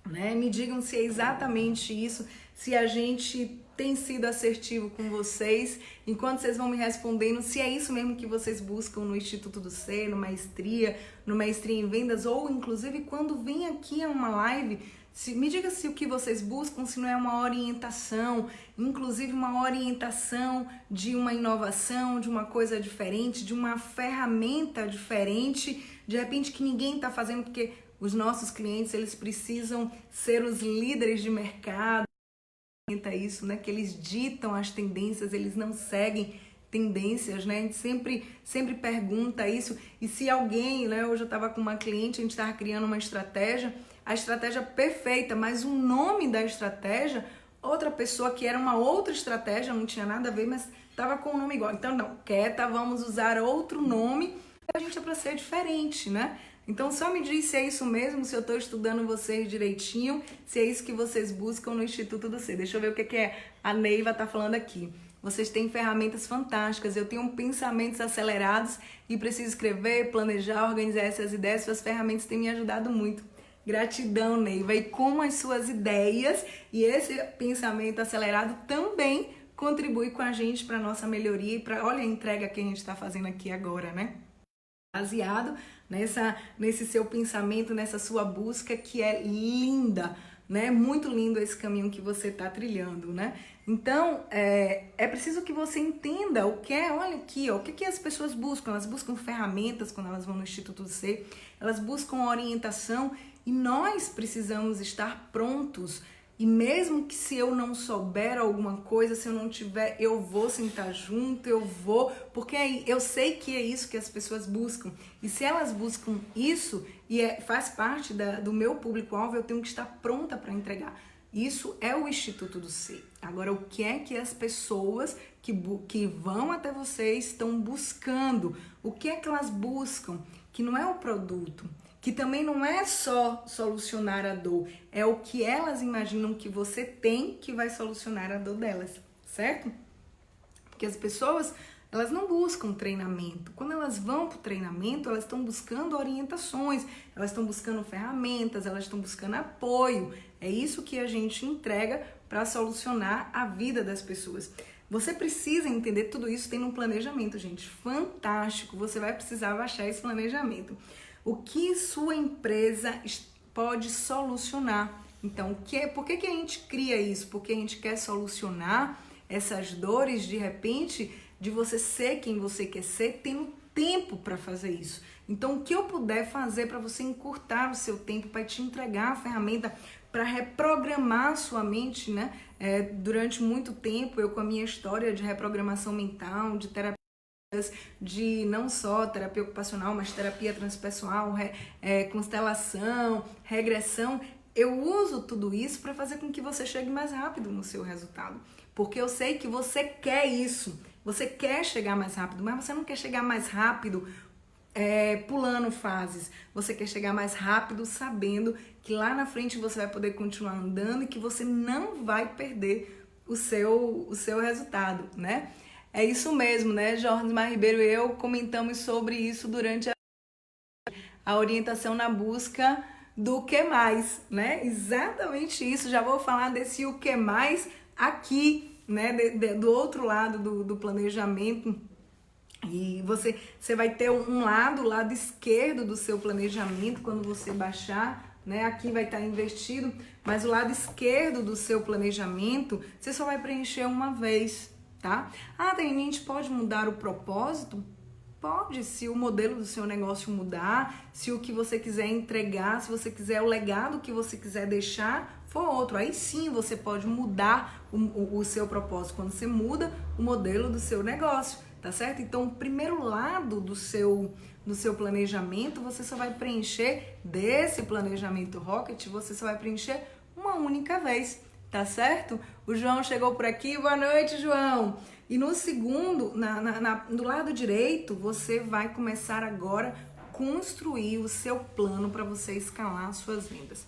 né? Me digam se é exatamente isso, se a gente tem sido assertivo com vocês, enquanto vocês vão me respondendo se é isso mesmo que vocês buscam no Instituto do Ser, no Maestria em Vendas, ou inclusive quando vem aqui a uma live, me diga se o que vocês buscam, se não é uma orientação, inclusive uma orientação de uma inovação, de uma coisa diferente, de uma ferramenta diferente, de repente que ninguém está fazendo, porque os nossos clientes, eles precisam ser os líderes de mercado, isso, né? Que eles ditam as tendências, eles não seguem tendências, né? A gente sempre pergunta isso. E se alguém, né? Hoje eu estava com uma cliente, a gente estava criando uma estratégia, a estratégia perfeita, mas o nome da estratégia, outra pessoa que era uma outra estratégia, não tinha nada a ver, mas estava com o nome igual. Então, não, quieta, vamos usar outro nome, a gente é para ser diferente, né? Então só me diz se é isso mesmo, se eu estou estudando vocês direitinho, se é isso que vocês buscam no Instituto do Ser. Deixa eu ver o que a Neiva está falando aqui. Vocês têm ferramentas fantásticas, eu tenho pensamentos acelerados e preciso escrever, planejar, organizar essas ideias, suas ferramentas têm me ajudado muito. Gratidão, Neiva. E como as suas ideias e esse pensamento acelerado também contribui com a gente para a nossa melhoria e para, olha a entrega que a gente está fazendo aqui agora, né? Baseado nesse seu pensamento, nessa sua busca que é linda, né? Muito lindo esse caminho que você está trilhando, né? Então, é preciso que você entenda o que é, olha aqui, ó, o que as pessoas buscam. Elas buscam ferramentas quando elas vão no Instituto do Ser, elas buscam orientação e nós precisamos estar prontos. E mesmo que se eu não souber alguma coisa, se eu não tiver, eu vou sentar junto, porque eu sei que é isso que as pessoas buscam. E se elas buscam isso, e faz parte do meu público-alvo, eu tenho que estar pronta para entregar. Isso é o Instituto do Ser. Agora, o que é que as pessoas que vão até vocês estão buscando? O que é que elas buscam? Que não é o produto, que também não é só solucionar a dor, é o que elas imaginam que você tem que vai solucionar a dor delas, certo? Porque as pessoas, elas não buscam treinamento. Quando elas vão para o treinamento, elas estão buscando orientações, elas estão buscando ferramentas, elas estão buscando apoio. É isso que a gente entrega para solucionar a vida das pessoas. Você precisa entender tudo isso, tem um planejamento, gente, fantástico. Você vai precisar baixar esse planejamento. O que sua empresa pode solucionar? Então, por que a gente cria isso? Porque a gente quer solucionar essas dores, de repente, de você ser quem você quer ser, tendo tempo para fazer isso. Então, o que eu puder fazer para você encurtar o seu tempo, para te entregar a ferramenta, para reprogramar a sua mente, né? Durante muito tempo, eu com a minha história de reprogramação mental, de terapia, de não só terapia ocupacional, mas terapia transpessoal, constelação, regressão, eu uso tudo isso para fazer com que você chegue mais rápido no seu resultado. Porque eu sei que você quer isso, você quer chegar mais rápido, mas você não quer chegar mais rápido pulando fases. Você quer chegar mais rápido sabendo que lá na frente você vai poder continuar andando e que você não vai perder o seu resultado, né? É isso mesmo, né? Jorge Mar Ribeiro e eu comentamos sobre isso durante a orientação na busca do que mais, né? Exatamente isso. Já vou falar desse o que mais aqui, né? Do outro lado do planejamento. E você vai ter o lado esquerdo do seu planejamento quando você baixar, né? Aqui vai estar investido, mas o lado esquerdo do seu planejamento você só vai preencher uma vez. Tá? Ah, a gente pode mudar o propósito? Pode, se o modelo do seu negócio mudar, se o que você quiser entregar, se você quiser o legado que você quiser deixar for outro. Aí sim você pode mudar o seu propósito, quando você muda o modelo do seu negócio. tá certo? Então, o primeiro lado do seu planejamento, você só vai preencher desse planejamento Rocket, você só vai preencher uma única vez, tá certo? O João chegou por aqui, boa noite, João! E no segundo, do lado direito, você vai começar agora a construir o seu plano para você escalar as suas vendas.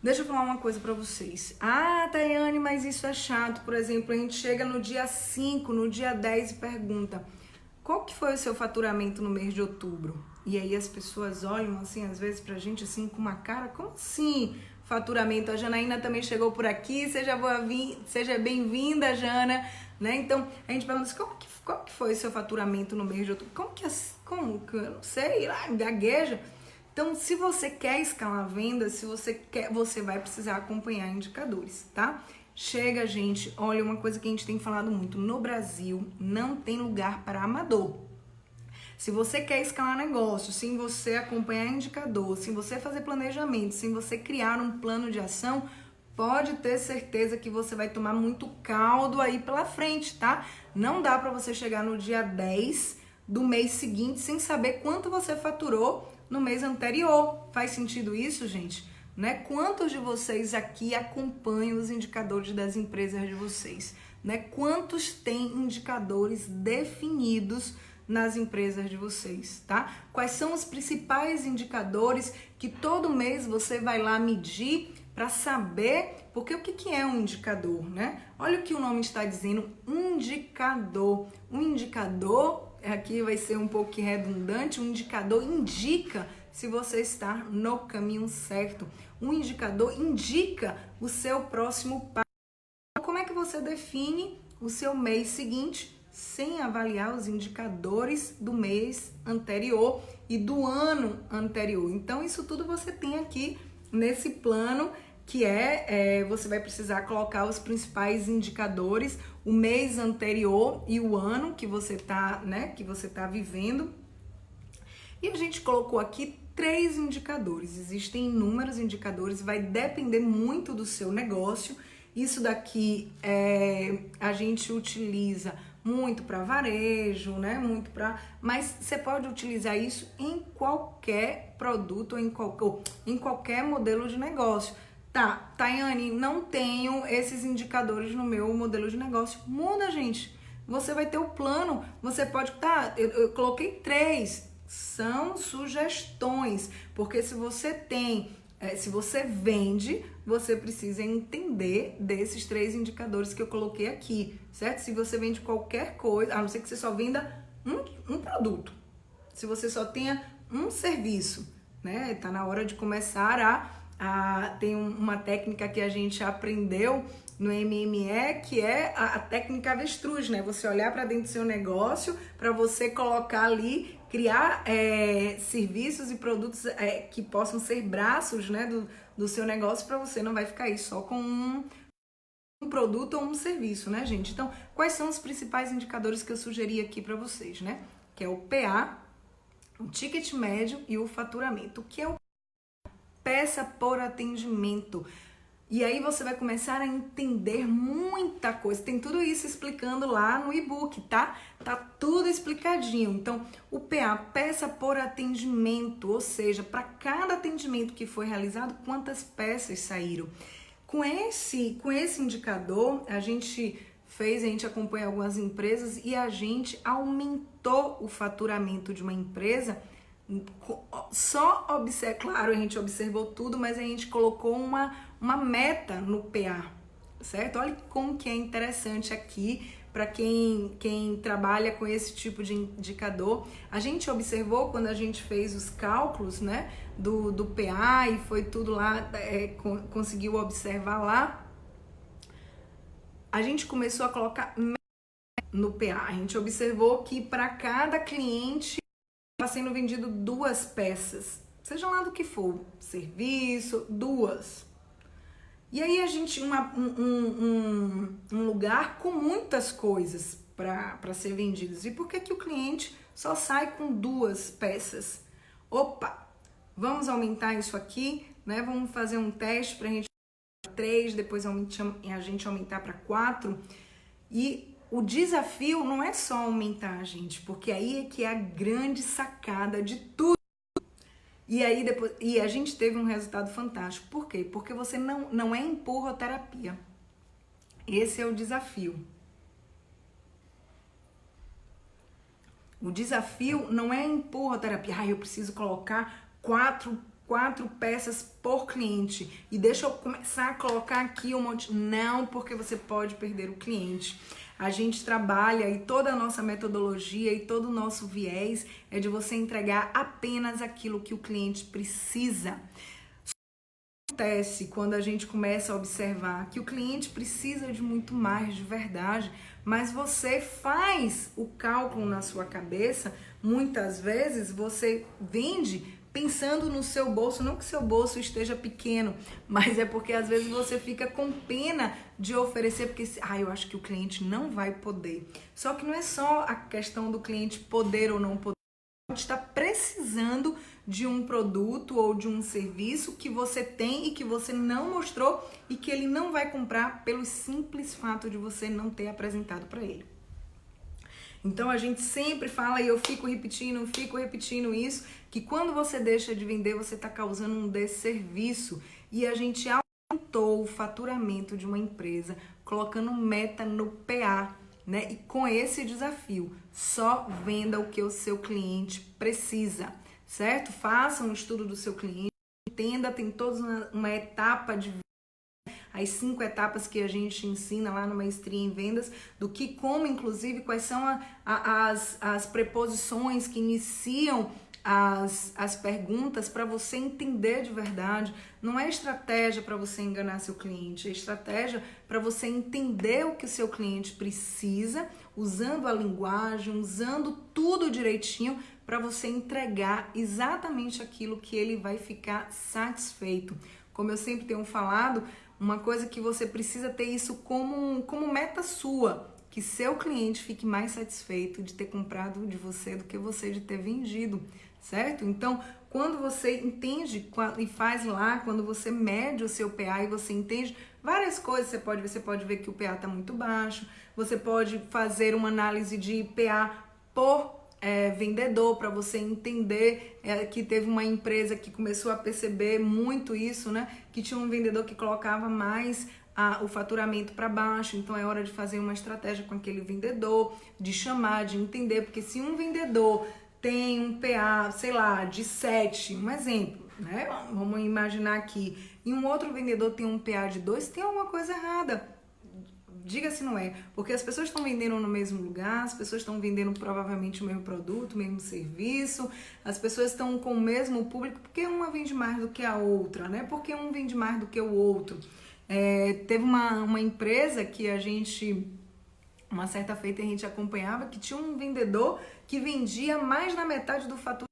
Deixa eu falar uma coisa para vocês. Ah, Tayane, mas isso é chato. Por exemplo, a gente chega no dia 5, no dia 10 e pergunta: qual que foi o seu faturamento no mês de outubro? E aí as pessoas olham assim, às vezes pra gente assim, com uma cara, como assim faturamento? A Janaína também chegou por aqui, seja bem-vinda, Jana, né? Então, a gente pergunta assim, qual que foi o seu faturamento no mês de outubro? Como que eu não sei, gagueja. Então, se você quer escalar vendas, você vai precisar acompanhar indicadores, tá? Chega, gente, olha, uma coisa que a gente tem falado muito, no Brasil não tem lugar para amador. Se você quer escalar negócio, sem você acompanhar indicador, sem você fazer planejamento, sem você criar um plano de ação, pode ter certeza que você vai tomar muito caldo aí pela frente, tá? Não dá para você chegar no dia 10 do mês seguinte sem saber quanto você faturou no mês anterior. Faz sentido isso, gente? Né? Quantos de vocês aqui acompanham os indicadores das empresas de vocês? Né? Quantos têm indicadores definidos nas empresas de vocês, tá? Quais são os principais indicadores que todo mês você vai lá medir para saber, porque o que é um indicador, né? Olha o que o nome está dizendo, indicador. Um indicador, aqui vai ser um pouco redundante, um indicador indica se você está no caminho certo. Um indicador indica o seu próximo passo. Como é que você define o seu mês seguinte sem avaliar os indicadores do mês anterior e do ano anterior? Então, isso tudo você tem aqui nesse plano, que você vai precisar colocar os principais indicadores, o mês anterior e o ano que você tá, né, que você tá vivendo. E a gente colocou aqui 3 indicadores. Existem inúmeros indicadores, vai depender muito do seu negócio. Isso daqui a gente utiliza muito para varejo, né? Mas você pode utilizar isso em qualquer produto ou em qualquer modelo de negócio. Tá, Tayane, não tenho esses indicadores no meu modelo de negócio. Muda, gente. Você vai ter o plano, você pode... Tá, eu coloquei 3, são sugestões, porque se você se você vende, você precisa entender desses 3 indicadores que eu coloquei aqui, certo? Se você vende qualquer coisa, a não ser que você só venda um produto, se você só tenha um serviço, né? Tá na hora de começar tem uma técnica que a gente aprendeu no MME, que é a técnica avestruz, né? Você olhar para dentro do seu negócio, para você colocar ali, criar serviços e produtos que possam ser braços, né, do seu negócio, para você não vai ficar aí só com um produto ou um serviço, né, gente? Então, quais são os principais indicadores que eu sugeri aqui para vocês, né? Que é o PA, o ticket médio e o faturamento. O que é o peça por atendimento? E aí você vai começar a entender muita coisa. Tem tudo isso explicando lá no e-book, tá? Tá tudo explicadinho. Então, o PA, peça por atendimento, ou seja, para cada atendimento que foi realizado, quantas peças saíram. Com esse indicador, a gente acompanha algumas empresas e a gente aumentou o faturamento de uma empresa. Claro, a gente observou tudo, mas a gente colocou uma meta no PA, certo? Olha como que é interessante aqui para quem trabalha com esse tipo de indicador. A gente observou quando a gente fez os cálculos, né, do PA e foi tudo lá, conseguiu observar lá. A gente começou a colocar no PA. A gente observou que para cada cliente está sendo vendido 2 peças, seja lá do que for, serviço, 2. E aí a gente, um lugar com muitas coisas para ser vendidas. E por que o cliente só sai com 2 peças? Opa, vamos aumentar isso aqui, né? Vamos fazer um teste para a gente 3, depois a gente aumentar para 4. E o desafio não é só aumentar, gente, porque aí é que é a grande sacada de tudo. E aí depois, e a gente teve um resultado fantástico. Por quê? Porque você não é empurroterapia. Esse é o desafio. O desafio não é empurroterapia. Eu preciso colocar quatro peças por cliente. E deixa eu começar a colocar aqui um monte. Não, porque você pode perder o cliente. A gente trabalha e toda a nossa metodologia e todo o nosso viés é de você entregar apenas aquilo que o cliente precisa. Acontece quando a gente começa a observar que o cliente precisa de muito mais de verdade, mas você faz o cálculo na sua cabeça, muitas vezes você vende pensando no seu bolso, não que seu bolso esteja pequeno, mas é porque às vezes você fica com pena de oferecer, porque eu acho que o cliente não vai poder. Só que não é só a questão do cliente poder ou não poder, está precisando de um produto ou de um serviço que você tem e que você não mostrou e que ele não vai comprar pelo simples fato de você não ter apresentado para ele. Então a gente sempre fala, e eu fico repetindo isso, que quando você deixa de vender, você está causando um desserviço. E a gente aumentou o faturamento de uma empresa colocando meta no PA, né? E com esse desafio, só venda o que o seu cliente precisa, certo? Faça um estudo do seu cliente, entenda, tem toda uma etapa de as 5 etapas que a gente ensina lá no Maestria em Vendas, do que como, inclusive, quais são as preposições que iniciam as perguntas para você entender de verdade. Não é estratégia para você enganar seu cliente, é estratégia para você entender o que o seu cliente precisa, usando a linguagem, usando tudo direitinho para você entregar exatamente aquilo que ele vai ficar satisfeito. Como eu sempre tenho falado, uma coisa que você precisa ter isso como meta sua, que seu cliente fique mais satisfeito de ter comprado de você do que você de ter vendido, certo? Então, quando você entende e faz lá, quando você mede o seu PA e você entende várias coisas, você pode ver que o PA está muito baixo, você pode fazer uma análise de PA por vendedor, para você entender que teve uma empresa que começou a perceber muito isso, né? Que tinha um vendedor que colocava mais o faturamento para baixo, então é hora de fazer uma estratégia com aquele vendedor, de chamar, de entender, porque se um vendedor tem um PA, sei lá, de 7, um exemplo, né? Vamos imaginar aqui, e um outro vendedor tem um PA de 2, tem alguma coisa errada. Diga se não é, porque as pessoas estão vendendo no mesmo lugar, as pessoas estão vendendo provavelmente o mesmo produto, o mesmo serviço, as pessoas estão com o mesmo público, porque uma vende mais do que a outra, né? Porque um vende mais do que o outro. Teve uma empresa que uma certa feita a gente acompanhava, que tinha um vendedor que vendia mais da metade do faturamento.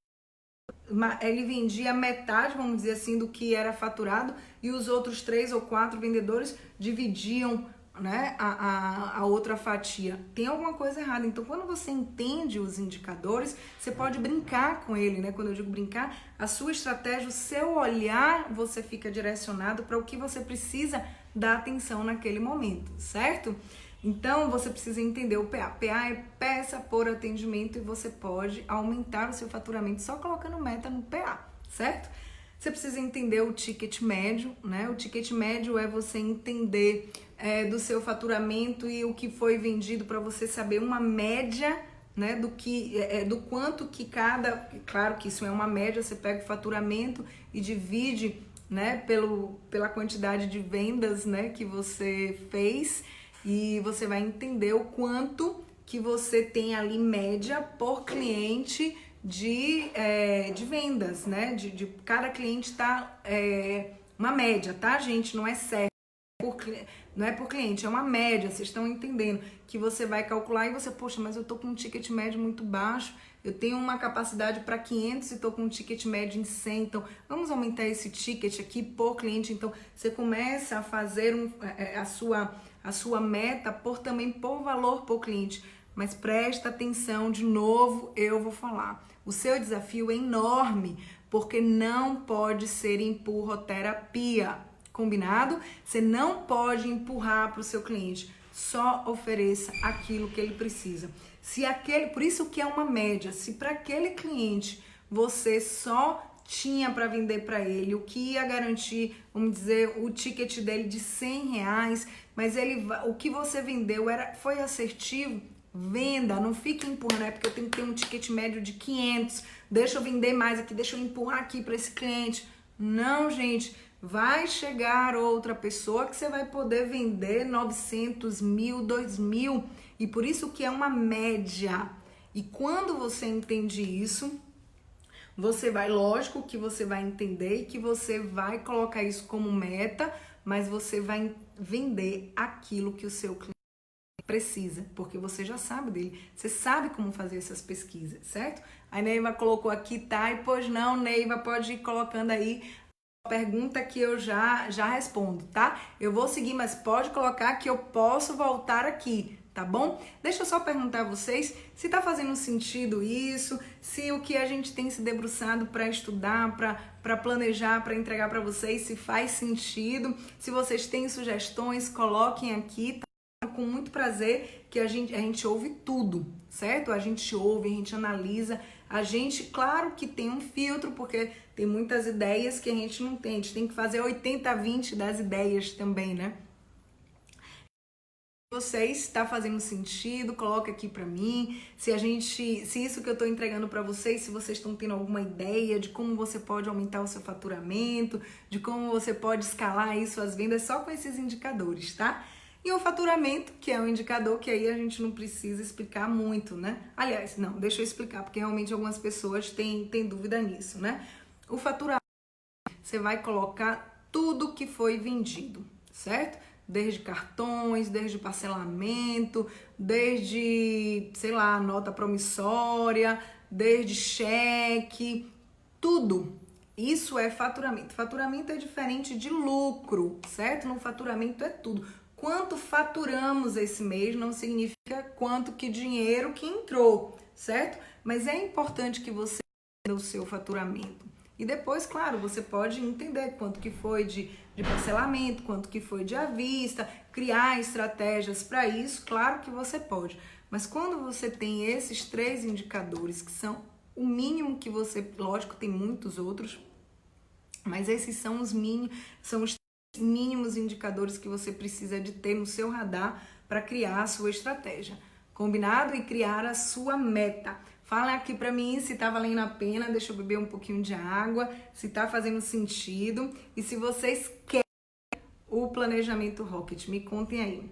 Ele vendia metade, vamos dizer assim, do que era faturado, e os outros 3 ou 4 vendedores dividiam, né, a outra fatia. Tem alguma coisa errada. Então, quando você entende os indicadores, você pode brincar com ele, né? Quando eu digo brincar, a sua estratégia, o seu olhar, você fica direcionado para o que você precisa dar atenção naquele momento, certo? Então, você precisa entender o PA. PA é peça por atendimento e você pode aumentar o seu faturamento só colocando meta no PA, certo? Você precisa entender o ticket médio, né? O ticket médio é você entender do seu faturamento e o que foi vendido, para você saber uma média, né? Do quanto que cada... Claro que isso é uma média, você pega o faturamento e divide, né? Pela quantidade de vendas, né? Que você fez, e você vai entender o quanto que você tem ali média por cliente de vendas, né? De cada cliente tá uma média, tá, gente? Não é certo, não é por cliente, é uma média, vocês estão entendendo? Que você vai calcular e você, poxa, mas eu tô com um ticket médio muito baixo, eu tenho uma capacidade para 500 e tô com um ticket médio em 100, então vamos aumentar esse ticket aqui por cliente. Então você começa a fazer a sua meta também por valor por cliente. Mas presta atenção, de novo eu vou falar. O seu desafio é enorme, porque não pode ser empurroterapia, combinado? Você não pode empurrar para o seu cliente. só ofereça aquilo que ele precisa. Se aquele, por isso que é uma média, se para aquele cliente você só tinha para vender para ele o que ia garantir, vamos dizer, o ticket dele de R$100, mas o que você vendeu foi assertivo, venda, não fique empurrando, porque eu tenho que ter um ticket médio de 500, deixa eu vender mais aqui, deixa eu empurrar aqui para esse cliente. Não, gente, vai chegar outra pessoa que você vai poder vender 900, 1.000, 2.000, e por isso que é uma média. E quando você entende isso, você vai, lógico que você vai entender que você vai colocar isso como meta, mas você vai vender aquilo que o seu cliente precisa, porque você já sabe dele, você sabe como fazer essas pesquisas, certo? A Neiva colocou aqui, tá? E pois não, Neiva, pode ir colocando aí a pergunta que eu já respondo, tá? Eu vou seguir, mas pode colocar que eu posso voltar aqui, tá bom? Deixa eu só perguntar a vocês se tá fazendo sentido isso, se o que a gente tem se debruçado para estudar, para planejar, para entregar para vocês, se faz sentido. Se vocês têm sugestões, coloquem aqui, tá? Com muito prazer, que a gente ouve tudo, certo? A gente ouve, a gente analisa, a gente, claro que tem um filtro, porque tem muitas ideias que a gente não tem, a gente tem que fazer 80-20 das ideias também, né? Vocês, está fazendo sentido, coloca aqui pra mim, se isso que eu tô entregando pra vocês, se vocês estão tendo alguma ideia de como você pode aumentar o seu faturamento, de como você pode escalar aí suas vendas só com esses indicadores, tá? E o faturamento, que é um indicador que aí a gente não precisa explicar muito, né? Aliás, não, deixa eu explicar, porque realmente algumas pessoas têm dúvida nisso, né? O faturamento, você vai colocar tudo que foi vendido, certo? Desde cartões, desde parcelamento, desde, sei lá, nota promissória, desde cheque, tudo. Isso é faturamento. Faturamento é diferente de lucro, certo? No faturamento é tudo. Quanto faturamos esse mês não significa quanto que dinheiro que entrou, certo? Mas é importante que você entenda o seu faturamento. E depois, claro, você pode entender quanto que foi de parcelamento, quanto que foi de à vista, criar estratégias para isso, claro que você pode. Mas quando você tem esses 3 indicadores, que são o mínimo que você, lógico, tem muitos outros, mas esses são os mínimos, são os mínimos indicadores que você precisa de ter no seu radar para criar a sua estratégia. Combinado? E criar a sua meta. Fala aqui para mim se tá valendo a pena, deixa eu beber um pouquinho de água, se tá fazendo sentido e se vocês querem o planejamento Rocket, me contem aí.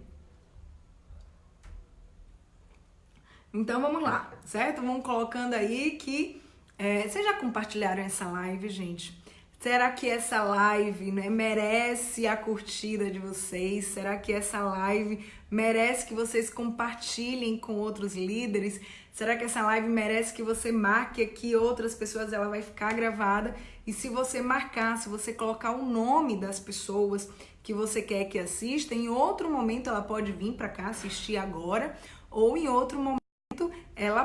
Então vamos lá, certo? Vamos colocando aí que vocês já compartilharam essa live, gente? Será que essa live, né, merece a curtida de vocês? Será que essa live merece que vocês compartilhem com outros líderes? Será que essa live merece que você marque aqui outras pessoas? Ela vai ficar gravada e se você marcar, se você colocar o nome das pessoas que você quer que assista, em outro momento ela pode vir para cá assistir agora ou em outro momento ela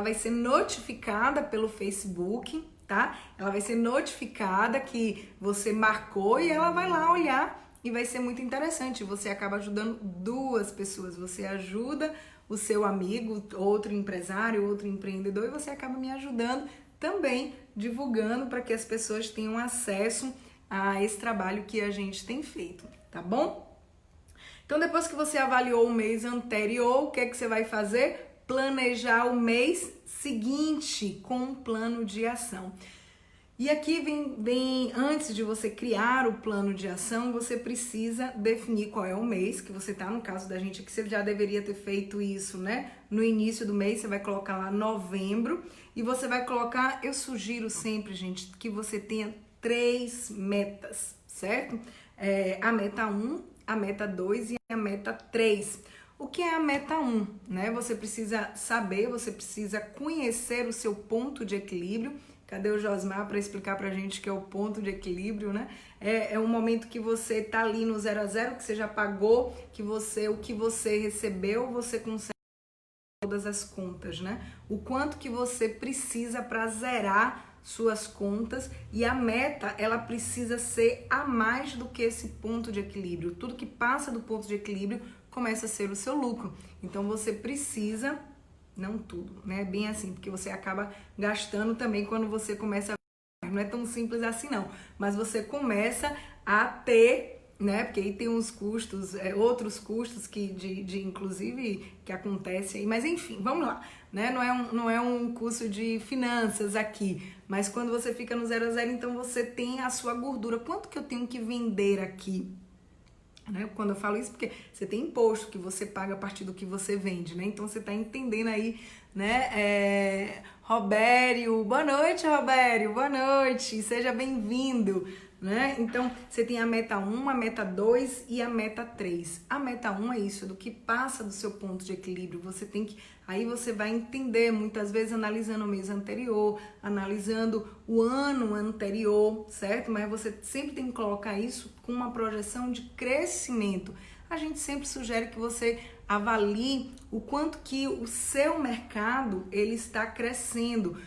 vai ser notificada pelo Facebook, tá? Ela vai ser notificada que você marcou e ela vai lá olhar e vai ser muito interessante. Você acaba ajudando 2 pessoas. Você ajuda o seu amigo, outro empresário, outro empreendedor e você acaba me ajudando também, divulgando para que as pessoas tenham acesso a esse trabalho que a gente tem feito, tá bom? Então, depois que você avaliou o mês anterior, o que é que você vai fazer? Planejar o mês seguinte com um plano de ação. E aqui vem antes de você criar o plano de ação, você precisa definir qual é o mês que você tá. No caso da gente aqui, você já deveria ter feito isso, né? No início do mês, você vai colocar lá novembro e você vai colocar, eu sugiro sempre, gente, que você tenha 3 metas, certo? A meta 1, a meta 2 e a meta 3. O que é a meta 1, né? Você precisa saber, você precisa conhecer o seu ponto de equilíbrio. Cadê o Josmar para explicar pra gente que é o ponto de equilíbrio, né? É um momento que você tá ali no 0 a 0, que você já pagou, o que você recebeu, você consegue todas as contas, né? O quanto que você precisa para zerar suas contas e a meta, ela precisa ser a mais do que esse ponto de equilíbrio. Tudo que passa do ponto de equilíbrio começa a ser o seu lucro. Então você precisa, não tudo, né? Bem assim, porque você acaba gastando também quando você começa a... Não é tão simples assim não, mas você começa a ter, né? Porque aí tem uns custos, outros custos que inclusive que acontece aí, mas enfim, vamos lá, né? Não é um curso de finanças aqui, mas quando você fica no 0 a 0, então você tem a sua gordura. Quanto que eu tenho que vender aqui? Né? Quando eu falo isso, porque você tem imposto que você paga a partir do que você vende, né? Então você está entendendo aí, né? Robério, boa noite, Robério, boa noite, seja bem-vindo, né? Então você tem a meta 1, a meta 2 e a meta 3. A meta 1 é isso, do que passa do seu ponto de equilíbrio. Você tem que, aí você vai entender, muitas vezes analisando o mês anterior, analisando o ano anterior, certo? Mas você sempre tem que colocar isso com uma projeção de crescimento. A gente sempre sugere que você avalie o quanto que o seu mercado ele está crescendo.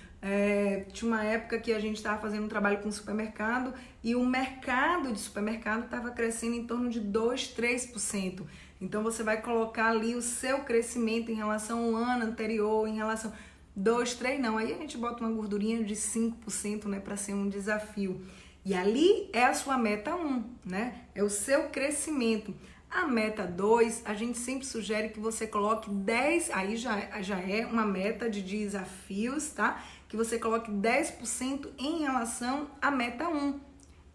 Tinha uma época que a gente estava fazendo um trabalho com supermercado e o mercado de supermercado estava crescendo em torno de 2, 3%. Então você vai colocar ali o seu crescimento em relação ao ano anterior, em relação 2, 3, não. Aí a gente bota uma gordurinha de 5%, né, para ser um desafio. E ali é a sua meta 1, né? É o seu crescimento. A meta 2, a gente sempre sugere que você coloque 10, aí já é uma meta de desafios, tá? Que você coloque 10% em relação à meta 1.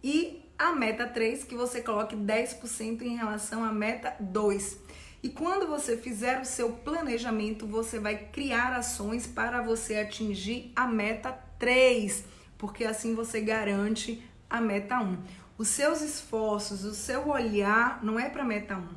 E a meta 3, que você coloque 10% em relação à meta 2. E quando você fizer o seu planejamento, você vai criar ações para você atingir a meta 3, porque assim você garante a meta 1. Os seus esforços, o seu olhar não é para a meta 1.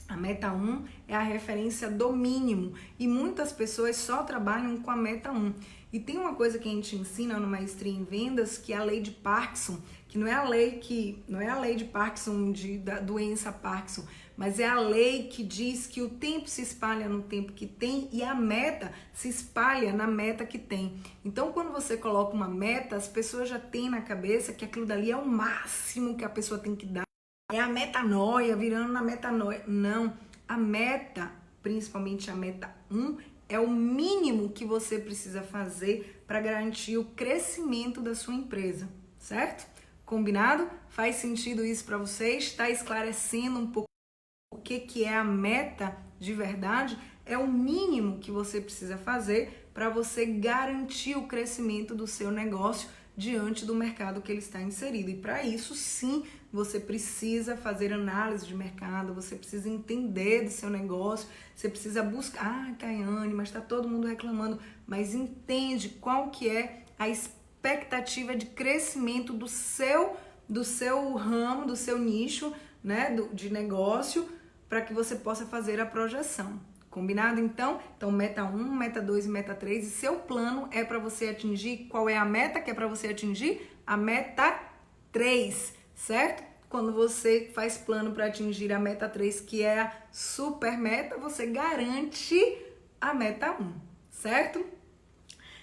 A meta 1 é a referência do mínimo e muitas pessoas só trabalham com a meta 1. E tem uma coisa que a gente ensina no Maestria em Vendas, que é a lei de Parkinson, que não é a lei de Parkinson, da doença Parkinson, mas é a lei que diz que o tempo se espalha no tempo que tem e a meta se espalha na meta que tem. Então, quando você coloca uma meta, as pessoas já têm na cabeça que aquilo dali é o máximo que a pessoa tem que dar. É a metanoia, virando na metanoia. Não, a meta, principalmente a meta 1, é o mínimo que você precisa fazer para garantir o crescimento da sua empresa, certo? Combinado? Faz sentido isso para vocês? Está esclarecendo um pouco o que é a meta de verdade? É o mínimo que você precisa fazer para você garantir o crescimento do seu negócio diante do mercado que ele está inserido. E para isso, sim, você precisa fazer análise de mercado, você precisa entender do seu negócio, você precisa buscar... Ah, Caiane, mas está todo mundo reclamando. Mas entende qual que é a expectativa de crescimento do seu ramo, do seu nicho, né, de negócio, para que você possa fazer a projeção. Combinado, então? Então, meta 1, meta 2 e meta 3. E seu plano é para você atingir... Qual é a meta que é para você atingir? A meta 3, certo? Quando você faz plano para atingir a meta 3, que é a super meta, você garante a meta 1, certo?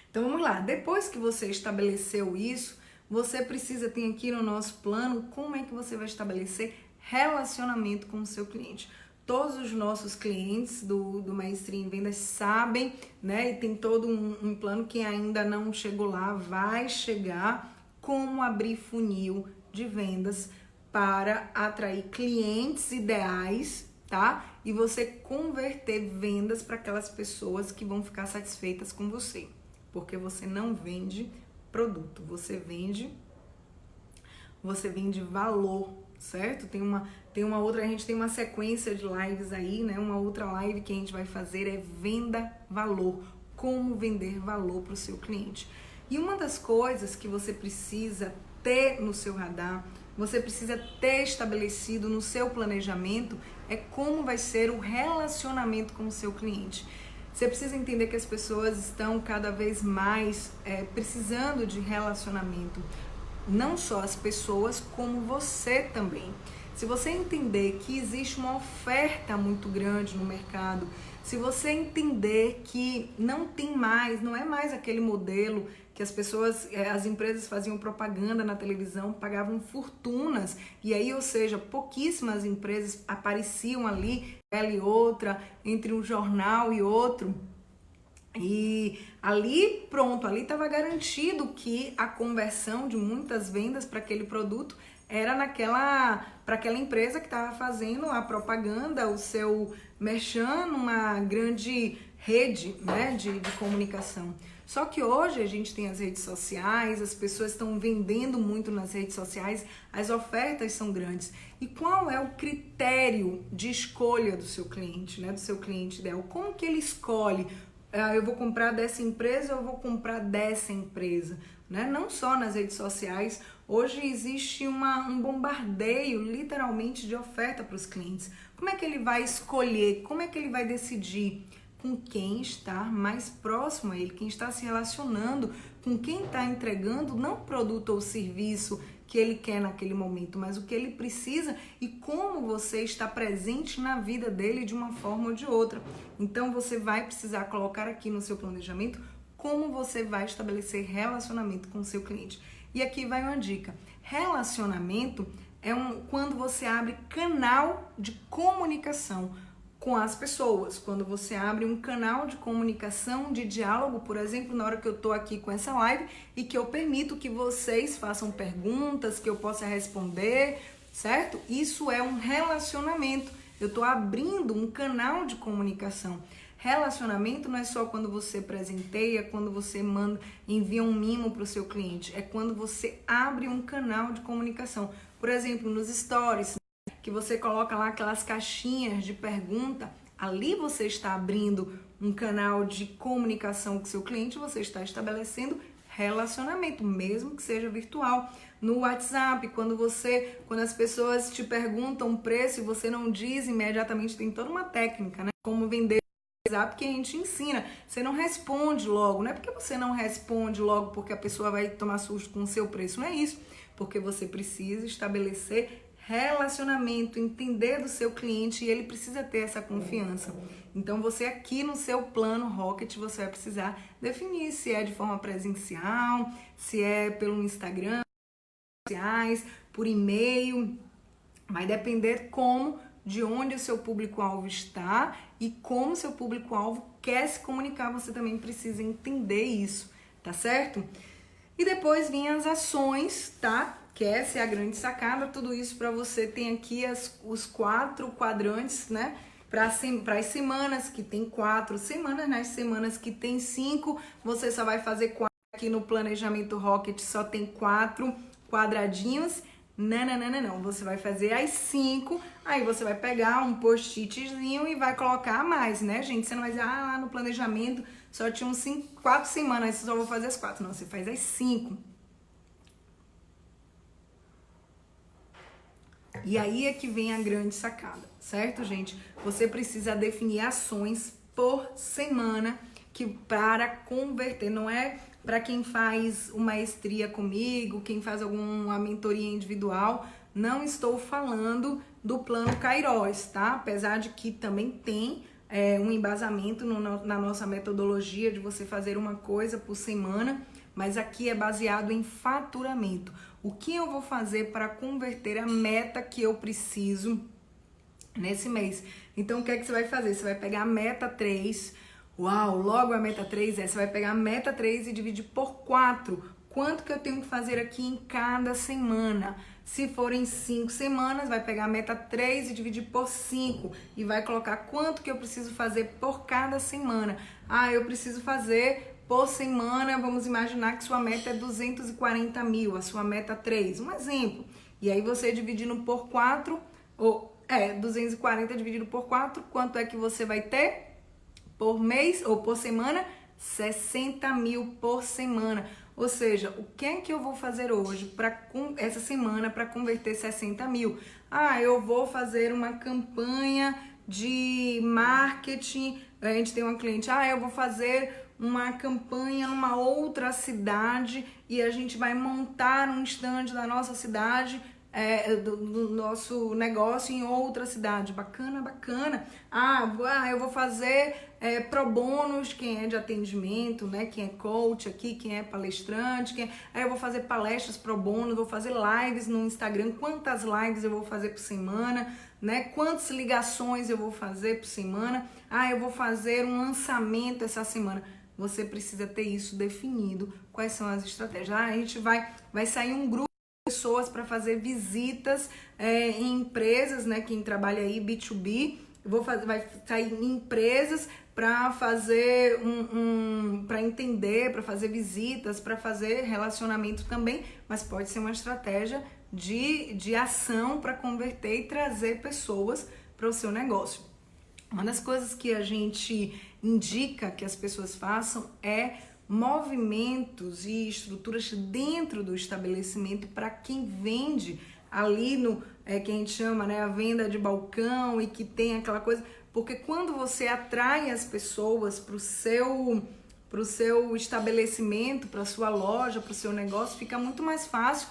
Então, vamos lá. Depois que você estabeleceu isso, você precisa ter aqui no nosso plano como é que você vai estabelecer relacionamento com o seu cliente. Todos os nossos clientes do Maestria em Vendas sabem, né? E tem todo um plano. Quem ainda não chegou lá vai chegar. Como abrir funil de vendas para atrair clientes ideais, tá? E você converter vendas para aquelas pessoas que vão ficar satisfeitas com você. Porque você não vende produto, você vende valor, certo? Tem uma outra, a gente tem uma sequência de lives aí, né? Uma outra live que a gente vai fazer é venda valor, como vender valor para o seu cliente. E uma das coisas que você precisa ter no seu radar, você precisa ter estabelecido no seu planejamento é como vai ser o relacionamento com o seu cliente. Você precisa entender que as pessoas estão cada vez mais precisando de relacionamento. Não só as pessoas, como você também. Se você entender que existe uma oferta muito grande no mercado, se você entender que não é mais aquele modelo que que as pessoas, as empresas faziam propaganda na televisão, pagavam fortunas, e aí, ou seja, pouquíssimas empresas apareciam ali, ela e outra, entre um jornal e outro. E ali, pronto, ali estava garantido que a conversão de muitas vendas para aquele produto era para aquela empresa que estava fazendo a propaganda, o seu merchan, numa grande rede, né, de comunicação. Só que hoje a gente tem as redes sociais, as pessoas estão vendendo muito nas redes sociais, as ofertas são grandes. E qual é o critério de escolha do seu cliente, né, do seu cliente ideal? Como que ele escolhe? Eu vou comprar dessa empresa ou eu vou comprar dessa empresa, né? Não só nas redes sociais, hoje existe um bombardeio, literalmente, de oferta para os clientes. Como é que ele vai escolher? Como é que ele vai decidir com quem está mais próximo a ele, quem está se relacionando, com quem está entregando, não o produto ou serviço que ele quer naquele momento, mas o que ele precisa e como você está presente na vida dele de uma forma ou de outra. Então você vai precisar colocar aqui no seu planejamento como você vai estabelecer relacionamento com o seu cliente. E aqui vai uma dica. Relacionamento é quando você abre canal de comunicação com as pessoas, quando você abre um canal de comunicação, de diálogo, por exemplo, na hora que eu tô aqui com essa live e que eu permito que vocês façam perguntas, que eu possa responder, certo? Isso é um relacionamento. Eu tô abrindo um canal de comunicação. Relacionamento não é só quando você presenteia, quando você envia um mimo para o seu cliente, é quando você abre um canal de comunicação. Por exemplo, nos stories, que você coloca lá aquelas caixinhas de pergunta, ali você está abrindo um canal de comunicação com seu cliente, você está estabelecendo relacionamento, mesmo que seja virtual. No WhatsApp, quando as pessoas te perguntam o preço e você não diz imediatamente, tem toda uma técnica, né? Como vender no WhatsApp que a gente ensina. Você não responde logo, não é porque você não responde logo porque a pessoa vai tomar susto com o seu preço, não é isso. Porque você precisa estabelecer relacionamento, entender do seu cliente e ele precisa ter essa confiança. Então você aqui no seu plano Rocket, você vai precisar definir se é de forma presencial, se é pelo Instagram, sociais, por e-mail. Vai depender de onde o seu público-alvo está e como o seu público-alvo quer se comunicar. Você também precisa entender isso, tá certo? E depois vêm as ações, tá? Que essa é a grande sacada. Tudo isso para você tem aqui os 4 quadrantes, né? Para as semanas que tem 4 semanas, nas semanas que tem 5, você só vai fazer 4. Aqui no planejamento Rocket só tem 4 quadradinhos. Não. Você vai fazer as 5, aí você vai pegar um post-itzinho e vai colocar mais, né, gente? Você não vai dizer, lá no planejamento só tinham 4 semanas, você só vou fazer as 4. Não, você faz as 5. E aí é que vem a grande sacada, certo, gente? Você precisa definir ações por semana para converter. Não é para quem faz uma maestria comigo, quem faz alguma mentoria individual. Não estou falando do plano Kairos, tá? Apesar de que também tem um embasamento na nossa metodologia de você fazer uma coisa por semana, mas aqui é baseado em faturamento. O que eu vou fazer para converter a meta que eu preciso nesse mês? Então, o que é que você vai fazer? Você vai pegar a meta 3, logo a meta 3 você vai pegar a meta 3 e dividir por 4. Quanto que eu tenho que fazer aqui em cada semana? Se forem 5 semanas, vai pegar a meta 3 e dividir por 5 e vai colocar quanto que eu preciso fazer por cada semana. Eu preciso fazer por semana, vamos imaginar que sua meta é 240 mil, a sua meta 3, um exemplo. E aí você dividindo por 4, 240 dividido por 4, quanto é que você vai ter por mês ou por semana? 60 mil por semana. Ou seja, o que é que eu vou fazer hoje, essa semana, para converter 60 mil? Eu vou fazer uma campanha de marketing. A gente tem uma cliente, eu vou fazer uma campanha numa outra cidade e a gente vai montar um stand da nossa cidade do nosso negócio em outra cidade. Bacana, bacana. Eu vou fazer pro bônus, quem é de atendimento, né? Quem é coach aqui, quem é palestrante, aí eu vou fazer palestras pro bônus, vou fazer lives no Instagram. Quantas lives eu vou fazer por semana, né? Quantas ligações eu vou fazer por semana? Eu vou fazer um lançamento essa semana. Você precisa ter isso definido. Quais são as estratégias? A gente vai sair um grupo de pessoas para fazer visitas em empresas, né? Quem trabalha aí B2B, vai sair em empresas para fazer para entender, para fazer visitas, para fazer relacionamento também, mas pode ser uma estratégia de ação para converter e trazer pessoas para o seu negócio. Uma das coisas que a gente indica que as pessoas façam é movimentos e estruturas dentro do estabelecimento para quem vende ali que a gente chama, né, a venda de balcão, e que tem aquela coisa, porque quando você atrai as pessoas para o seu estabelecimento, para a sua loja, para o seu negócio, fica muito mais fácil.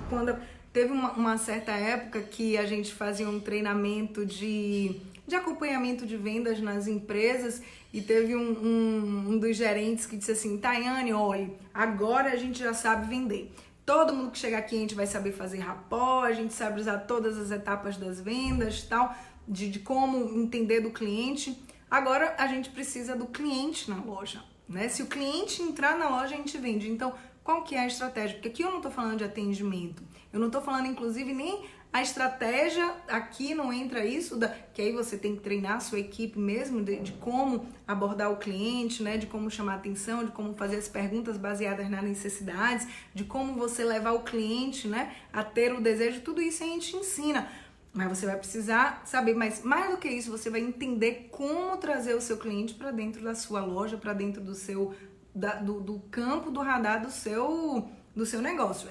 Quando teve uma certa época que a gente fazia um treinamento de acompanhamento de vendas nas empresas, e teve um dos gerentes que disse assim: Tayane, olha, agora a gente já sabe vender. Todo mundo que chega aqui a gente vai saber fazer rapport, a gente sabe usar todas as etapas das vendas, tal, de como entender do cliente. Agora a gente precisa do cliente na loja, né? Se o cliente entrar na loja, a gente vende. Então, qual que é a estratégia? Porque aqui eu não tô falando de atendimento, eu não tô falando, inclusive, nem a estratégia, aqui não entra isso, que aí você tem que treinar a sua equipe mesmo, de como abordar o cliente, né? De como chamar atenção, de como fazer as perguntas baseadas nas necessidades, de como você levar o cliente, né, a ter o desejo. Tudo isso a gente ensina, mas você vai precisar saber, mas mais do que isso, você vai entender como trazer o seu cliente para dentro da sua loja, para dentro do seu do campo do radar do seu negócio.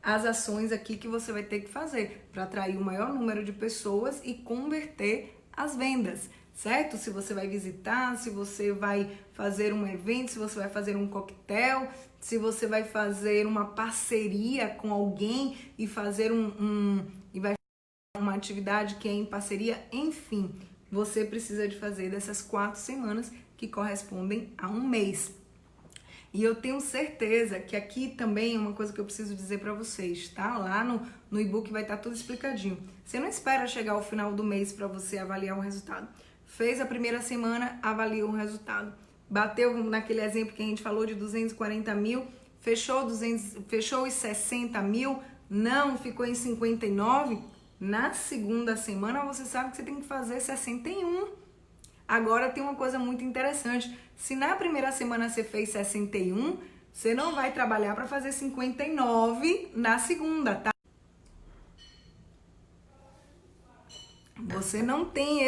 As ações aqui que você vai ter que fazer para atrair o maior número de pessoas e converter as vendas, certo? Se você vai visitar, se você vai fazer um evento, se você vai fazer um coquetel, se você vai fazer uma parceria com alguém e fazer e vai fazer uma atividade que é em parceria, enfim, você precisa de fazer dessas 4 semanas que correspondem a um mês. E eu tenho certeza que aqui também é uma coisa que eu preciso dizer para vocês, tá? Lá no e-book vai estar tudo explicadinho. Você não espera chegar ao final do mês para você avaliar o resultado. Fez a primeira semana, avalia o resultado. Bateu naquele exemplo que a gente falou de 240 mil, fechou os 60 mil, não, ficou em 59. Na segunda semana você sabe que você tem que fazer 61. Agora tem uma coisa muito interessante. Se na primeira semana você fez 61, você não vai trabalhar para fazer 59 na segunda, tá? Você não tem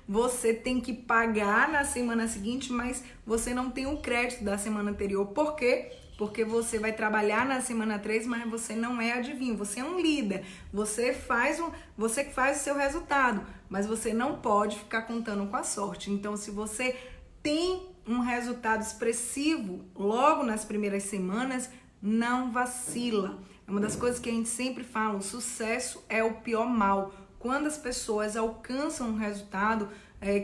você tem que pagar na semana seguinte, mas você não tem o crédito da semana anterior. Por quê? Porque você vai trabalhar na semana 3, mas você não é adivinho, você é um líder. Você que faz o seu resultado, mas você não pode ficar contando com a sorte. Então, se você tem um resultado expressivo logo nas primeiras semanas, não vacila. É uma das coisas que a gente sempre fala, o sucesso é o pior mal. Quando as pessoas alcançam um resultado,